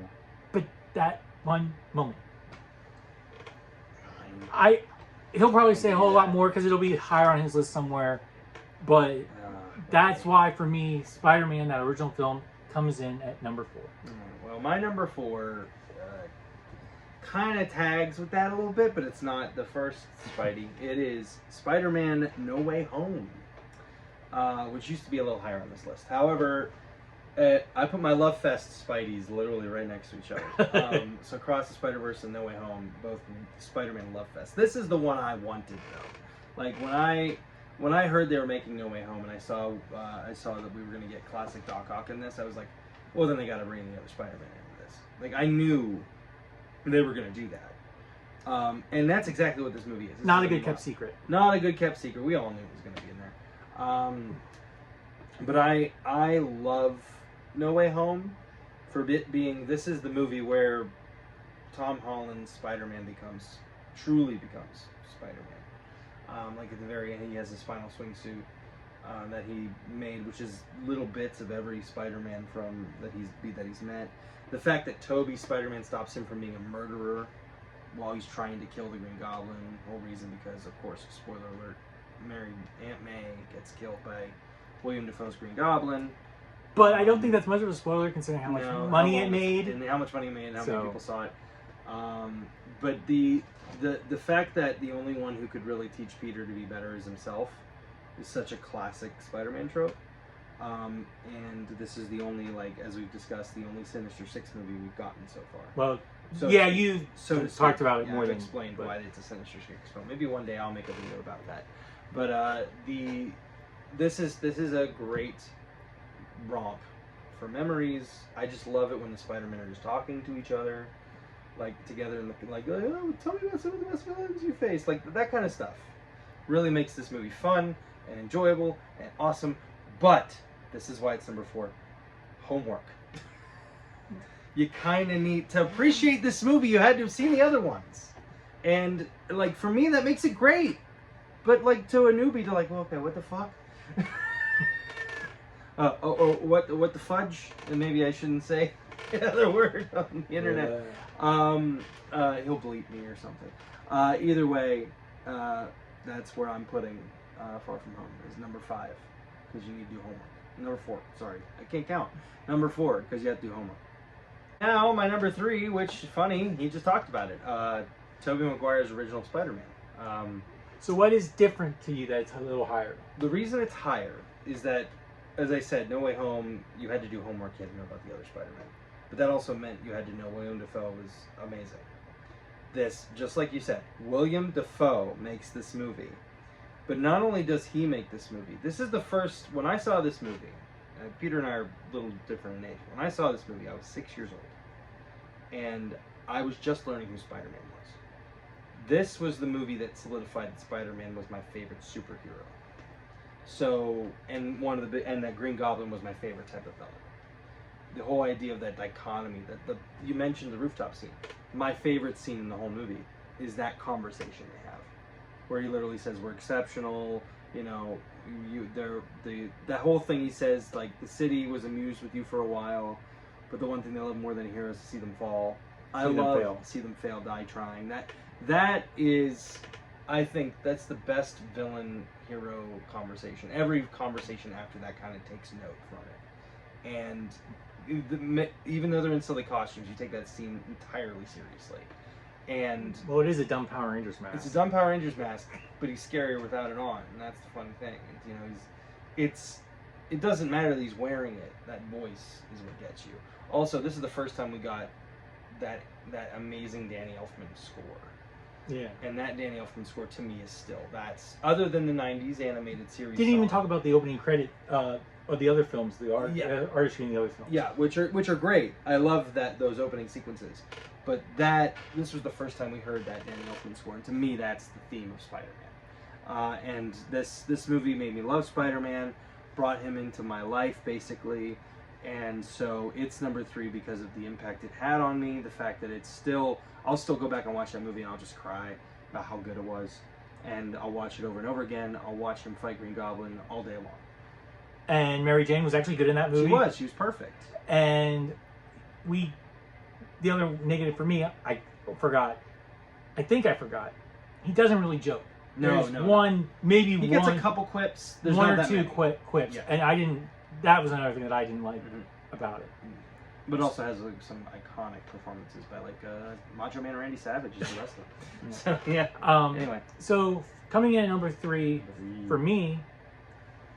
But that one moment, he'll probably say a whole lot more because it'll be higher on his list somewhere. But that's why, for me, Spider-Man, that original film, comes in at number 4. Well, my number 4 kind of tags with that a little bit, but it's not the first Spidey. It is Spider-Man No Way Home, which used to be a little higher on this list. However, I put my Love Fest Spideys literally right next to each other. So Across the Spider-Verse and No Way Home, both Spider-Man Love Fest. This is the one I wanted, though. Like, when I heard they were making No Way Home and I saw that we were going to get classic Doc Ock in this, I was like, well, then they got to bring the other Spider-Man into this. Like, I knew they were going to do that. And that's exactly what this movie is. Not a good kept secret. Not a good kept secret. We all knew it was going to be in there. But I love No Way Home for it being, this is the movie where Tom Holland's Spider-Man truly becomes Spider-Man. Like at the very end, he has his final swingsuit that he made, which is little bits of every Spider-Man that he's met. The fact that Tobey's Spider-Man stops him from being a murderer while he's trying to kill the Green Goblin. Whole reason because, of course, spoiler alert, Aunt May gets killed by William Dafoe's Green Goblin. But I don't think that's much of a spoiler considering how much money it made. And how much money it made and how many people saw it. But the fact that the only one who could really teach Peter to be better is himself is such a classic Spider-Man trope. And this is the only, like, as we've discussed, the only Sinister Six movie we've gotten so far. Well, so, yeah, you talked about it more I've than explained why it's a Sinister Six film. Maybe one day I'll make a video about that. But this is a great romp for memories. I just love it when the Spider-Men are just talking to each other, like together, and like, oh, tell me about some of the best villains you faced. Like that kind of stuff really makes this movie fun and enjoyable and awesome. But this is why it's number 4. Homework. You kind of need to appreciate this movie. You had to have seen the other ones, and like for me, that makes it great. But like to a newbie, to like, well, okay, what the fuck? What the fudge? And maybe I shouldn't say another word on the internet. Yeah. He'll bleep me or something. Either way, that's where I'm putting Far From Home is number 5 because you need to do homework. Number 4, sorry, I can't count. Number 4 because you have to do homework. Now my number 3, which funny, he just talked about it. Tobey Maguire's original Spider-Man. So what is different to you that's a little higher? The reason it's higher is that, as I said, No Way Home, you had to do homework, you had to know about the other Spider-Man. But that also meant you had to know William Dafoe was amazing. This, just like you said, William Dafoe makes this movie. But not only does he make this movie, this is the first, when I saw this movie, Peter and I are a little different in age. When I saw this movie, I was 6 years old. And I was just learning who Spider-Man was. This was the movie that solidified that Spider-Man was my favorite superhero. So, and that Green Goblin was my favorite type of villain. The whole idea of that dichotomy, you mentioned the rooftop scene. My favorite scene in the whole movie is that conversation they have, where he literally says, "We're exceptional." You know, that whole thing he says, like, the city was amused with you for a while, but the one thing they love more than a hero is to see them fall. See them fail, die trying. That is, I think that's the best villain hero conversation. Every conversation after that kind of takes note from it. And even though they're in silly costumes, you take that scene entirely seriously. And well, it is a dumb Power Rangers mask. It's a dumb Power Rangers mask, but he's scarier without it on, and that's the funny thing. You know, it doesn't matter that he's wearing it. That voice is what gets you. Also, this is the first time we got that amazing Danny Elfman score. Yeah. And that Danny Elfman score to me is still, that's, other than the 90s animated series. Didn't even song. talk about the opening credit of the other films, the artistry in the other films. Yeah, which are great. I love those opening sequences. But this was the first time we heard that Danny Elfman score, and to me that's the theme of Spider-Man. And this movie made me love Spider-Man, brought him into my life basically, and so it's number 3 because of the impact it had on me. The fact that I'll still go back and watch that movie and I'll just cry about how good it was, and I'll watch it over and over again. I'll watch him fight Green Goblin all day long. And Mary Jane was actually good in that movie. She was perfect. And the other negative for me, I forgot. I think I forgot. He doesn't really joke. There's maybe he gets a couple quips. There's one not or that two many. quips, Yeah. and that was another thing that I didn't like about it. But also has like some iconic performances by like Macho Man Randy Savage is the wrestler. So yeah. Anyway, so coming in at number 3 for me,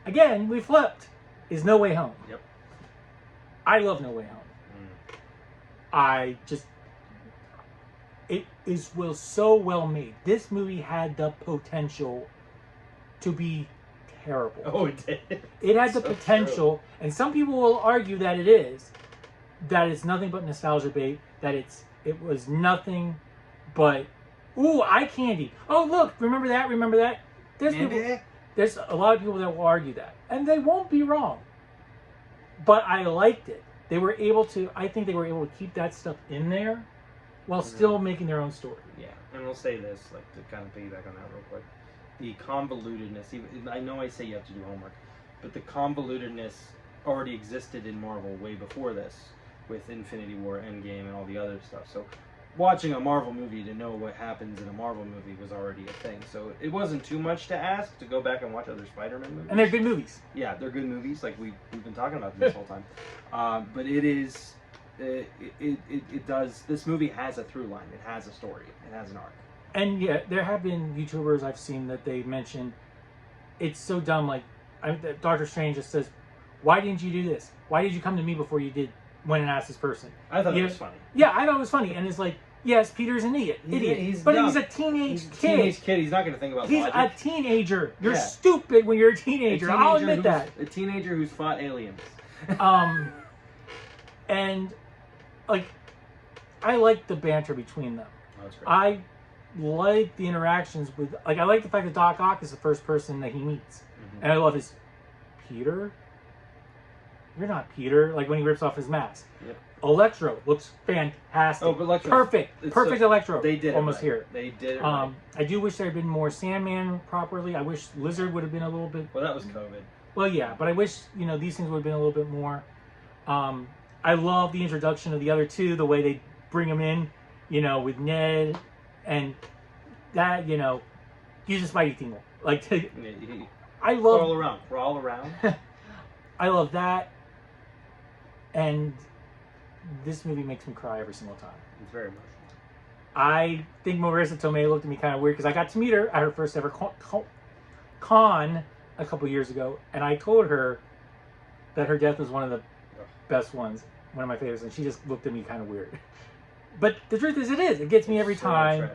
again we flipped, is No Way Home. Yep. I love No Way Home. It was so well made. This movie had the potential to be terrible. Oh, it did. It had the potential, and some people will argue that that it's nothing but nostalgia bait, that it was nothing but, ooh, eye candy. Oh, look, remember that? There's a lot of people that will argue that, and they won't be wrong. But I liked it. I think they were able to keep that stuff in there while still making their own story. Yeah, and we'll say this, like, to kind of piggyback on that real quick. The convolutedness, even, I know I say you have to do homework, but the convolutedness already existed in Marvel way before this, with Infinity War, Endgame, and all the other stuff. So watching a Marvel movie to know what happens in a Marvel movie was already a thing. So it wasn't too much to ask to go back and watch other Spider-Man movies. And they're good movies. Yeah, they're good movies, like we've been talking about this whole time. But it is, it does, this movie has a through line. It has a story. It has an arc. And yeah, there have been YouTubers I've seen that they mentioned, it's so dumb, like, Doctor Strange just says, why didn't you do this? Why did you come to me before you went and asked this person? I thought it was funny. Yeah, I thought it was funny. And it's like, yes, Peter's an idiot. But dumb. he's a teenage kid. Teenage kid. He's not going to think about logic. He's a teenager. You're stupid when you're a teenager. I'll admit that. A teenager who's fought aliens. And, like, I like the banter between them. Oh, that's great. I like the interactions with, like, I like the fact that Doc Ock is the first person that he meets. And I love his, Peter? You're not Peter. Like, when he rips off his mask. Yep. Electro looks fantastic. Oh, but Electro. Perfect Electro. They did almost it right. here. They did it right. I do wish there had been more Sandman properly. I wish Lizard would have been a little bit... Well, that was COVID. Well, yeah, but I wish, these things would have been a little bit more. I love the introduction of the other two, the way they bring them in, with Ned, and that, he's a Spidey tingle. Like, I love... We're all around. I love that, and this movie makes me cry every single time. It's very emotional. I think Marissa Tomei looked at me kind of weird because I got to meet her at her first ever con a couple years ago, and I told her that her death was one of the best ones, one of my favorites, and she just looked at me kind of weird. But the truth is, it gets me every time.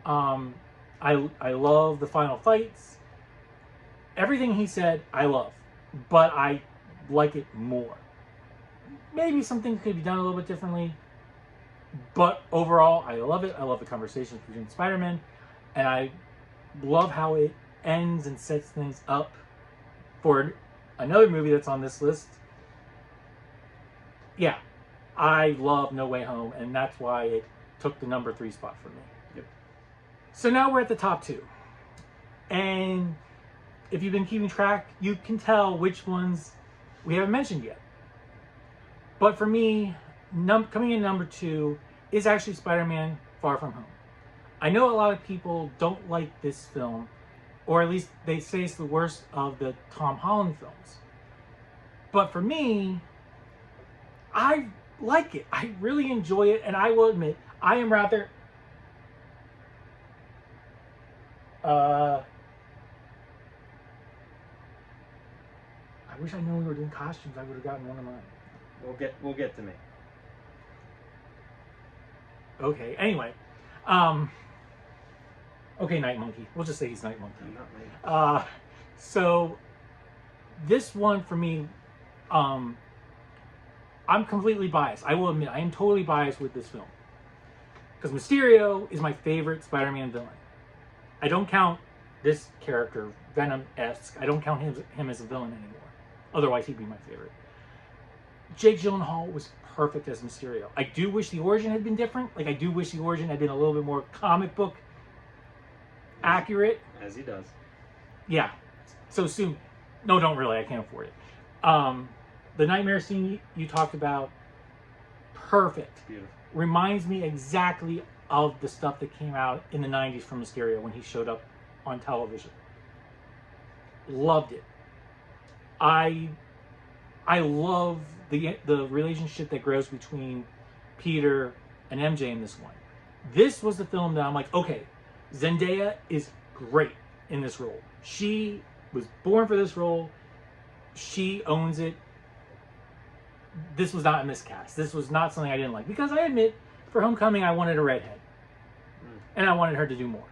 I love the final fights. Everything he said, I love, but I like it more. Maybe some things could be done a little bit differently, but overall, I love it. I love the conversations between Spider-Man, and I love how it ends and sets things up for another movie that's on this list. Yeah, I love No Way Home, and that's why it took the number 3 spot for me. Yep. So now we're at the top 2, and if you've been keeping track, you can tell which ones we haven't mentioned yet. But for me, coming in number 2 is actually Spider-Man Far From Home. I know a lot of people don't like this film, or at least they say it's the worst of the Tom Holland films. But for me, I like it. I really enjoy it, and I will admit, I am rather... I wish I knew we were doing costumes. I would have gotten one of mine. We'll get to me. Okay. Anyway, okay, Night Monkey. We'll just say he's Night Monkey. Not me. So this one for me, I'm completely biased. I will admit I am totally biased with this film because Mysterio is my favorite Spider-Man villain. I don't count this character Venom-esque. I don't count him as a villain anymore. Otherwise, he'd be my favorite. Jake Gyllenhaal was perfect as Mysterio. I do wish the origin had been different. Like, I do wish the origin had been a little bit more comic book accurate. As he does. Yeah. So soon. No, don't really. I can't afford it. The nightmare scene you talked about, perfect. Beautiful. Reminds me exactly of the stuff that came out in the 90s from Mysterio when he showed up on television. Loved it. I love the relationship that grows between Peter and MJ in this one. This was the film that I'm like, okay, Zendaya is great in this role. She was born for this role. She owns it. This was not a miscast. This was not something I didn't like. Because I admit, for Homecoming, I wanted a redhead. And I wanted her to do more.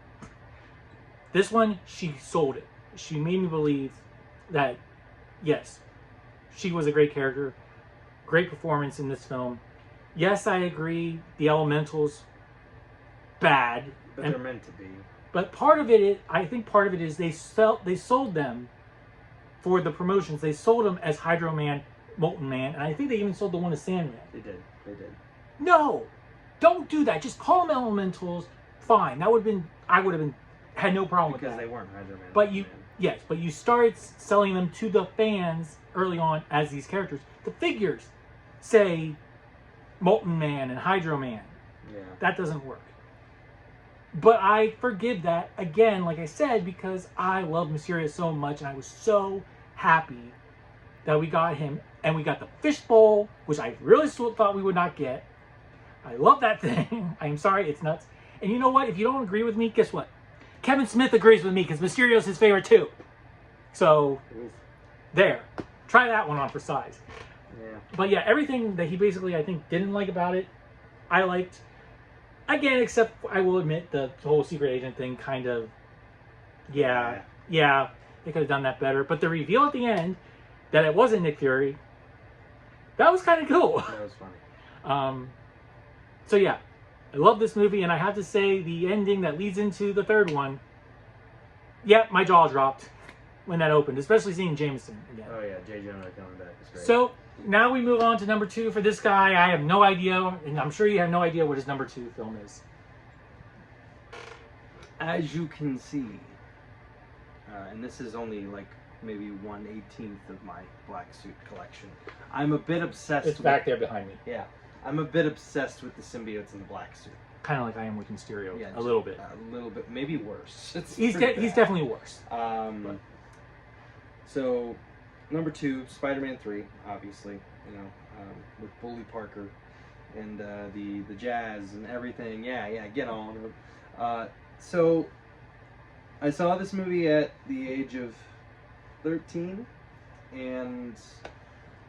This one, she sold it. She made me believe that, yes, she was a great character. Great performance in this film. Yes, I agree, the Elementals, bad. But they're meant to be. But part of it, I think part of it is they sold them for the promotions. They sold them as Hydro Man, Molten Man, and I think they even sold the one as Sandman. They did. No, don't do that. Just call them Elementals. Fine, that would have been. I would have been had no problem with that. Because they weren't Hydro Man. But yes, but you started selling them to the fans early on as these characters. The figures say Molten Man and Hydro Man. Yeah. That doesn't work. But I forgive that, again, like I said, because I love Mysterio so much, and I was so happy that we got him, and we got the fishbowl, which I really thought we would not get. I love that thing. I'm sorry, it's nuts. And you know what? If you don't agree with me, guess what? Kevin Smith agrees with me, because Mysterio's his favorite too. So, there. Try that one on for size. Yeah. But yeah, everything that he basically, I think, didn't like about it, I liked. Again, except I will admit the whole secret agent thing kind of, yeah, they could have done that better. But the reveal at the end that it wasn't Nick Fury, that was kind of cool. That was funny. So yeah, I love this movie, and I have to say the ending that leads into the third one, yeah, my jaw dropped when that opened, especially seeing Jameson again. Oh yeah, J. Jonah coming back. It's great. So now we move on to number 2 for this guy. I have no idea, and I'm sure you have no idea what his number 2 film is. As you can see, and this is only like maybe 1/18 of my black suit collection. I'm a bit obsessed. It's back there behind me. Yeah, I'm a bit obsessed with the symbiotes in the black suit. Kind of like I am with Mysterio. Yeah, a little bit. A little bit, maybe worse. He's definitely worse. So, number 2, Spider-Man 3, obviously, with Bully Parker and the jazz and everything. Yeah, get on. So, I saw this movie at the age of 13, and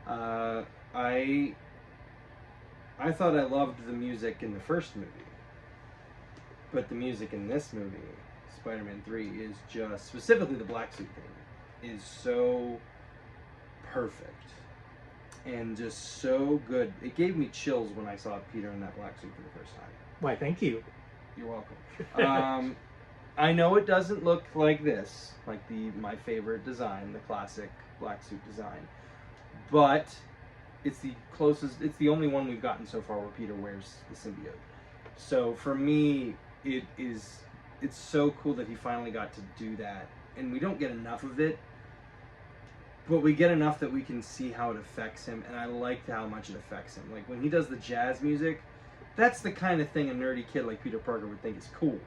I thought I loved the music in the first movie, but the music in this movie, Spider-Man 3, is just, specifically the black suit thing, is so perfect and just so good. It gave me chills when I saw Peter in that black suit for the first time. Why, thank you. You're welcome. I know it doesn't look like this, like my favorite design, the classic black suit design, but it's the closest, it's the only one we've gotten so far where Peter wears the symbiote. So for me, it's so cool that he finally got to do that, and we don't get enough of it, but we get enough that we can see how it affects him, and I liked how much it affects him. Like when he does the jazz music, that's the kind of thing a nerdy kid like Peter Parker would think is cool.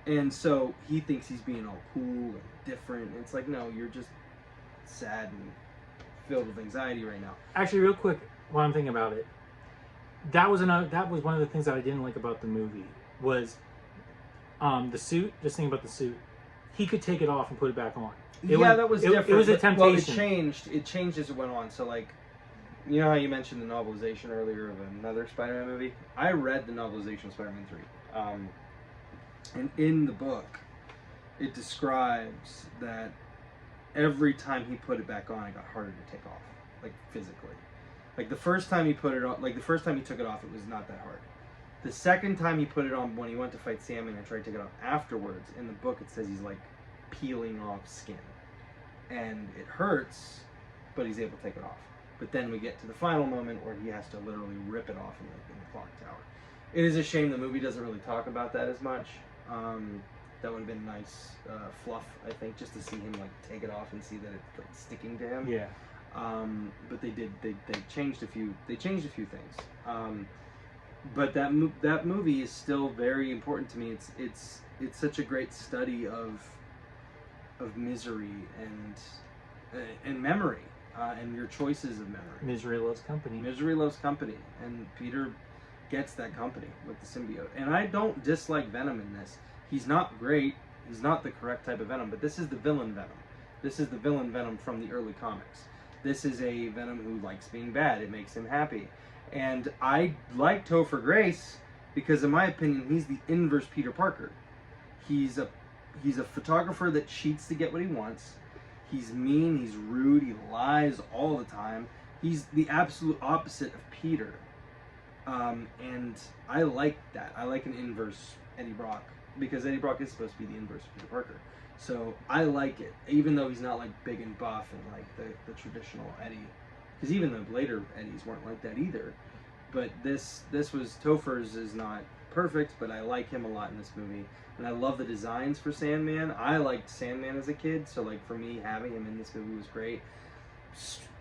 And so he thinks he's being all cool and different. And it's like, no, you're just sad and filled with anxiety right now. Actually, real quick, while I'm thinking about it, that was one of the things that I didn't like about the movie was the suit. Just thinking about the suit, he could take it off and put it back on. That was different. It was a but- temptation. Well, it changed as it went on. So like, you know how you mentioned the novelization earlier of another Spider-Man movie? I read the novelization of Spider-Man 3. And in the book, it describes that every time he put it back on, it got harder to take off, like physically. Like the first time he put it on, like the first time he took it off, it was not that hard. The second time he put it on, when he went to fight Sandman and tried to take it off afterwards, in the book it says he's like peeling off skin. And it hurts, but he's able to take it off. But then we get to the final moment where he has to literally rip it off in the clock tower. It is a shame the movie doesn't really talk about that as much. That would have been nice fluff, I think, just to see him like take it off and see that it's like sticking to him. Yeah. But they did. They changed a few. They changed a few things. But that movie is still very important to me. It's such a great study of misery and memory and your choices of memory. Misery loves company. Misery loves company, and Peter gets that company with the symbiote. And I don't dislike Venom in this. He's not great. He's not the correct type of Venom, but this is the villain Venom. This is the villain Venom from the early comics. This is a Venom who likes being bad. It makes him happy. And I like Topher Grace because, in my opinion, he's the inverse Peter Parker. He's a photographer that cheats to get what he wants. He's mean, he's rude, he lies all the time. He's the absolute opposite of Peter. And I like that. I like an inverse Eddie Brock, because Eddie Brock is supposed to be the inverse of Peter Parker. So I like it, even though he's not like big and buff and like the traditional Eddie. Because even the later Eddies weren't like that either. But this was, Topher's is not perfect, but I like him a lot in this movie. And I love the designs for Sandman. I liked Sandman as a kid, so like for me, having him in this movie was great.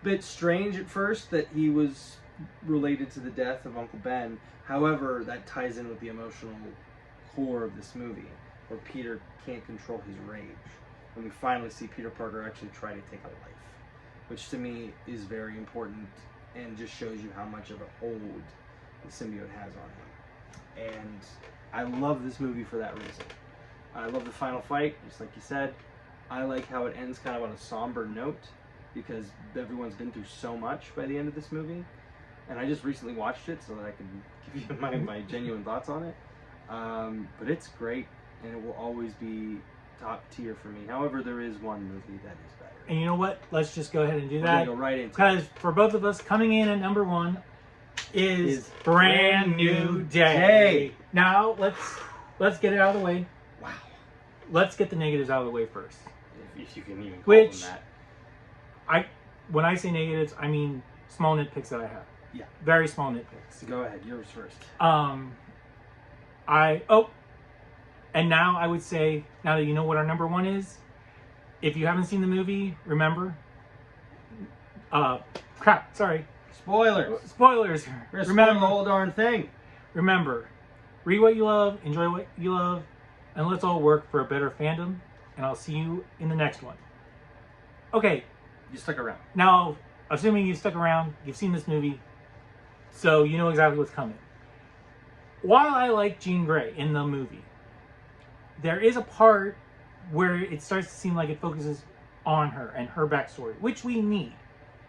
Bit strange at first that he was related to the death of Uncle Ben. However, that ties in with the emotional core of this movie, where Peter can't control his rage. And we finally see Peter Parker actually try to take a life, which to me is very important and just shows you how much of a hold the symbiote has on him. And I love this movie for that reason. I love the final fight, just like you said. I like how it ends kind of on a somber note, because everyone's been through so much by the end of this movie. And I just recently watched it so that I can give you my genuine thoughts on it. But it's great, and it will always be top tier for me. However, there is one movie that is better. And you know what? Let's just go ahead and do We're that. gonna go right into Because for both of us, coming in at number one is Brand New Day. Now let's get it out of the way. Wow. Let's get the negatives out of the way first. If you can even call Which them that. When I say negatives, I mean small nitpicks that I have. Yeah. Very small nitpicks. So go ahead, yours first. And now I would say, now that you know what our number one is, if you haven't seen the movie, remember, Spoilers. Spoilers. We're gonna spoil the whole darn thing. Remember, read what you love, enjoy what you love, and let's all work for a better fandom. And I'll see you in the next one. Okay. You stuck around. Now, assuming you've stuck around, you've seen this movie, so you know exactly what's coming. While I like Jean Grey in the movie, there is a part where it starts to seem like it focuses on her and her backstory, which we need.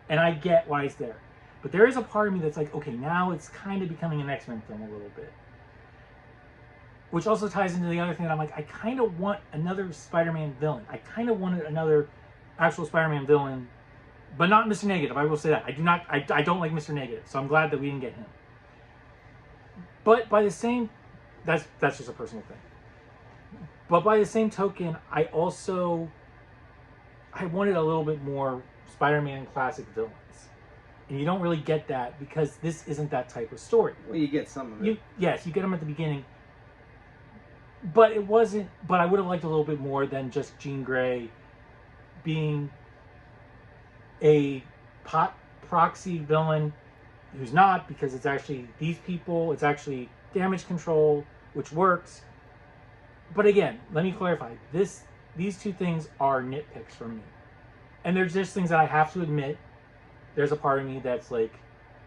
And I get why it's there. But there is a part of me that's like, okay, now it's kind of becoming an X-Men film a little bit. Which also ties into the other thing that I'm like, I kind of want another Spider-Man villain. I kind of wanted another actual Spider-Man villain, but not Mr. Negative. I will say that. I don't like Mr. Negative, so I'm glad that we didn't get him. But by the same, that's just a personal thing. But by the same token, I wanted a little bit more Spider-Man classic villains. And you don't really get that because this isn't that type of story. Well, you get some of it. Yes, you get them at the beginning. But it wasn't, but I would have liked a little bit more than just Jean Grey being a proxy villain who's not, because it's actually these people, it's actually damage control, which works. But again, let me clarify. These two things are nitpicks for me. And there's just things that I have to admit. There's a part of me that's like,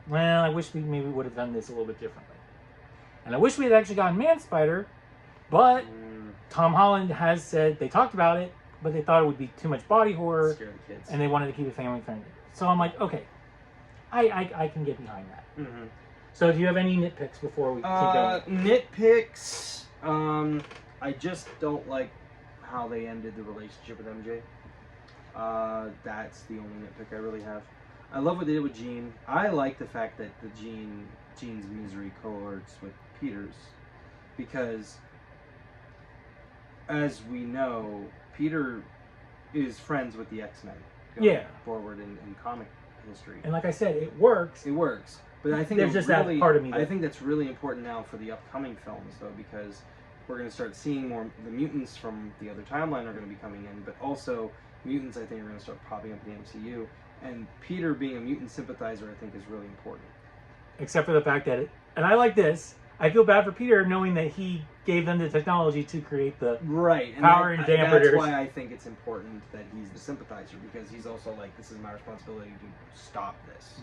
well, I wish we maybe would have done this a little bit differently. And I wish we had actually gotten Man-Spider, but Tom Holland has said, they talked about it, but they thought it would be too much body horror, Scare the kids. and they wanted to keep it family friendly. So I'm like, okay, I can get behind that. Mm-hmm. So do you have any nitpicks before we keep going? Nitpicks. I just don't like how they ended the relationship with MJ. That's the only nitpick I really have. I love what they did with Jean. I like the fact that Jean's misery cohorts with Peter's, because as we know, Peter is friends with the X-Men. Yeah. Forward in comic history. And like I said, it works. It works. But I think There's just that part of me I think that's really important now for the upcoming films, though, because we're going to start seeing more. The mutants from the other timeline are going to be coming in, but also mutants, I think, are going to start popping up in the MCU. And Peter being a mutant sympathizer, I think, is really important. Except for the fact that and I like this. I feel bad for Peter knowing that he gave them the technology to create the right power and dampers. That's why I think it's important that he's the sympathizer, because he's also like, this is my responsibility to stop this,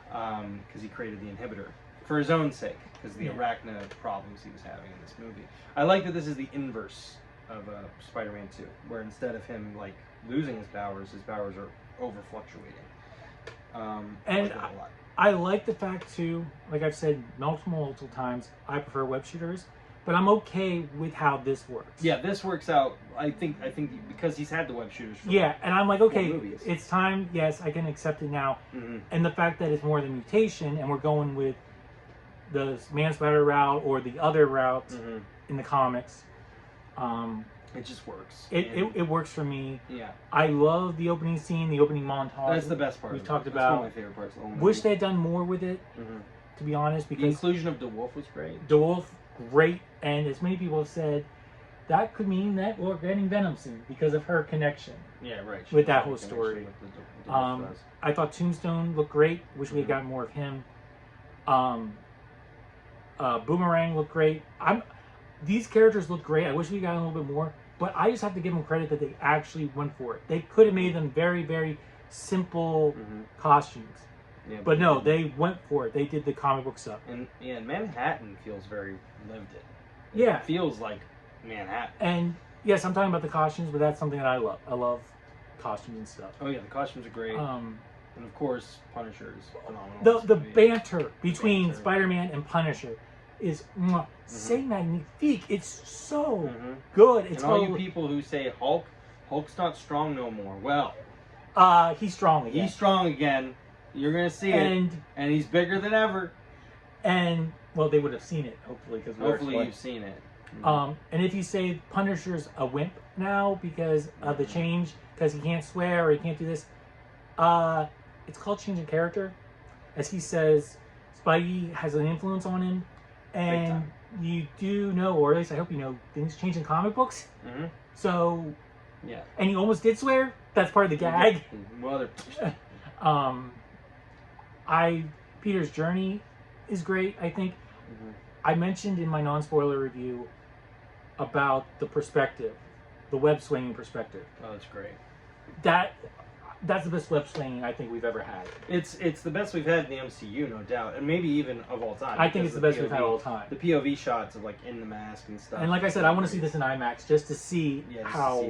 because he created the inhibitor for his own sake, because of the arachna problems he was having in this movie. I like that this is the inverse of Spider-Man 2, where instead of him like losing his powers are over fluctuating. And I like the fact too, like I've said multiple times, I prefer web shooters, but I'm okay with how this works. Yeah, this works out. I think because he's had the web shooters. For and I'm like, okay, movies. It's time. Yes, I can accept it now. Mm-hmm. And the fact that it's more than mutation, and we're going with the Man Spider route or the other route in the comics. It just works. It works for me. Yeah. I love the opening scene, the opening montage. That's the best part. We talked That's about. one of my favorite parts of the whole movie. Wish they had done more with it, to be honest, because the inclusion of DeWolf was great. DeWolf, great, and as many people have said, that could mean that we're getting Venom soon because of her connection. Yeah, right. With that whole story. I thought Tombstone looked great. Wish we had gotten more of him. Boomerang looked great. These characters look great. I wish we got a little bit more, but I just have to give them credit that they actually went for it. They could have made them very, very simple costumes. Yeah, but no, they went for it. They did the comic book stuff. And Manhattan feels very lived in. Yeah. It feels like Manhattan. And yes, I'm talking about the costumes, but that's something that I love. I love costumes and stuff. Oh yeah, the costumes are great. And of course, Punisher is phenomenal. The banter between Spider-Man and Punisher is c'est magnifique. It's so good. It's and all you people who say Hulk's not strong no more. Well, he's strong again. He's strong again. You're gonna see it, and he's bigger than ever. And well, they would have seen it hopefully because hopefully you've seen it. And if you say Punisher's a wimp now because of the change, because he can't swear or he can't do this, it's called changing character. As he says, Spidey has an influence on him, and you do know, or at least I hope you know, things change in comic books. So, yeah. And he almost did swear. That's part of the gag. Mother. Peter's journey is great. I think I mentioned in my non-spoiler review about the perspective, the web swinging perspective. Oh, that's great. That's the best web swinging I think we've ever had. It's the best we've had in the MCU, no doubt, and maybe even of all time. I think it's the best we've had all time. The POV shots of like in the mask and stuff. And like I said, I want to see this in IMAX just to see how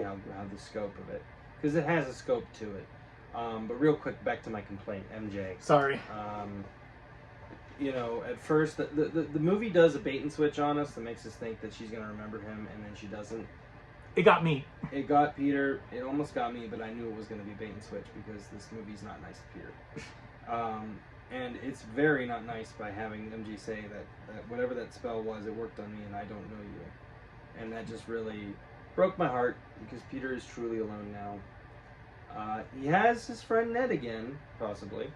the scope of it, because it has a scope to it. But real quick, back to my complaint, MJ. Sorry. You know, at first, the movie does a bait and switch on us that makes us think that she's going to remember him, and then she doesn't. It got me. It got Peter. It almost got me, but I knew it was going to be bait and switch because this movie's not nice to Peter. And it's very not nice by having MJ say that whatever that spell was, it worked on me, and I don't know you. And that just really broke my heart because Peter is truly alone now. He has his friend Ned again, possibly,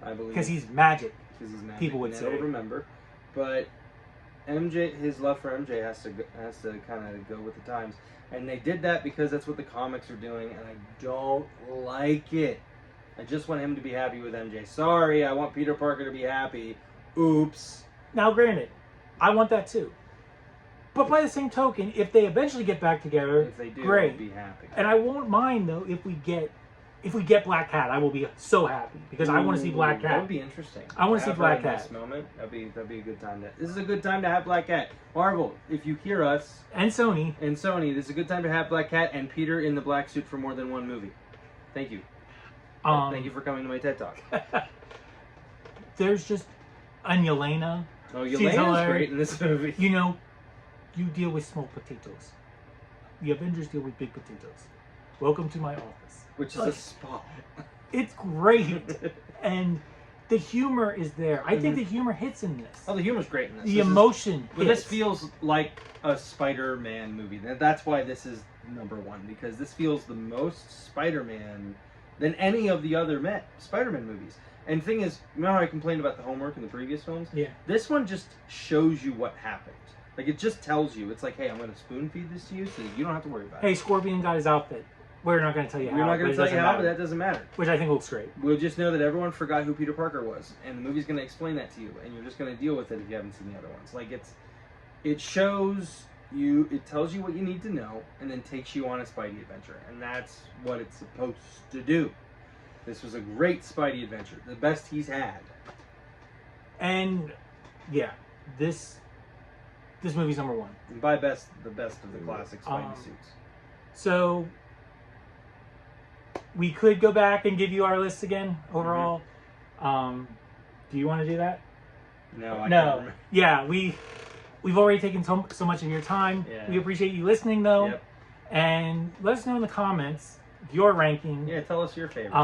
I believe. Because he's magic. People would Ned say. will remember, but MJ, his love for MJ has to kind of go with the times, and they did that because that's what the comics are doing, and I don't like it. I just want him to be happy with MJ. Sorry, I want Peter Parker to be happy. Oops. Now, granted, I want that too. But by the same token, if they eventually get back together, if they do, great. I'll be happy. And I won't mind though if we get if we get Black Cat, I will be so happy because I want to see Black That Cat. would be interesting. I want to see Have her Black in Cat. This moment, that'd be a good time to. This is a good time to have Black Cat. Marvel, if you hear us, And Sony. and Sony, this is a good time to have Black Cat and Peter in the black suit for more than one movie. Thank you. Thank you for coming to my TED Talk. There's just and Yelena. Oh, She's Yelena's hilarious. great in this movie. You know, you deal with small potatoes. The Avengers deal with big potatoes. Welcome to my office. Which is a spa. It's great, and the humor is there. I think the humor hits in this. Oh, the humor's great in this. The emotion. But this hits. feels like a Spider-Man movie. That's why this is number one, because this feels the most Spider-Man than any of the other Spider-Man movies. And the thing is, remember how I complained about the homework in the previous films? Yeah. This one just shows you what happened. Like, it just tells you. It's like, hey, I'm going to spoon feed this to you so you don't have to worry about it. Hey, Scorpion got his outfit. We're not going to tell you how. We're not going but to tell it you doesn't how, matter. but that doesn't matter. Which I think looks great. We'll just know that everyone forgot who Peter Parker was, and the movie's going to explain that to you, and you're just going to deal with it if you haven't seen the other ones. Like, it shows you, it tells you what you need to know, and then takes you on a Spidey adventure, and that's what it's supposed to do. This was a great Spidey adventure, the best he's had. And yeah, this movie's number one. And by best, the best of the classic Spidey suits. So we could go back and give you our list again overall. Do you want to do that? No, I can't No. remember. Yeah, we've already taken so much of your time. Yeah. We appreciate you listening though. Yep. And let us know in the comments your ranking Yeah, tell us your favorites.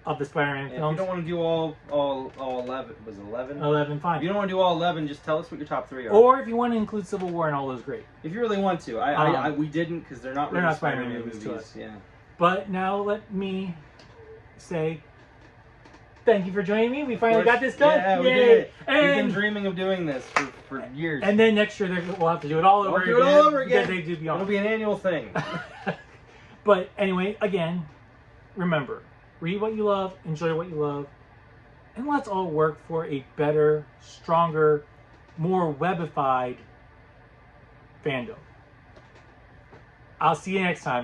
of the Spider-Man And if you films. don't want to do all 11, was it 11? 11, fine. If you don't want to do all 11, just tell us what your top 3 are. Or if you want to include Civil War and all those, great. If you really want to. We didn't because they're not They're really not Spider-Man Spider-Man movies to us. Yeah. But now let me say thank you for joining me. We finally got this done. Yeah, we Yay. did it. We've been And, dreaming of doing this for years. and then next year we'll have to do it all over We'll do it all over again. Because they do beyond. It'll be an annual thing. But anyway, again, remember, read what you love, enjoy what you love, and let's all work for a better, stronger, more webified fandom. I'll see you next time.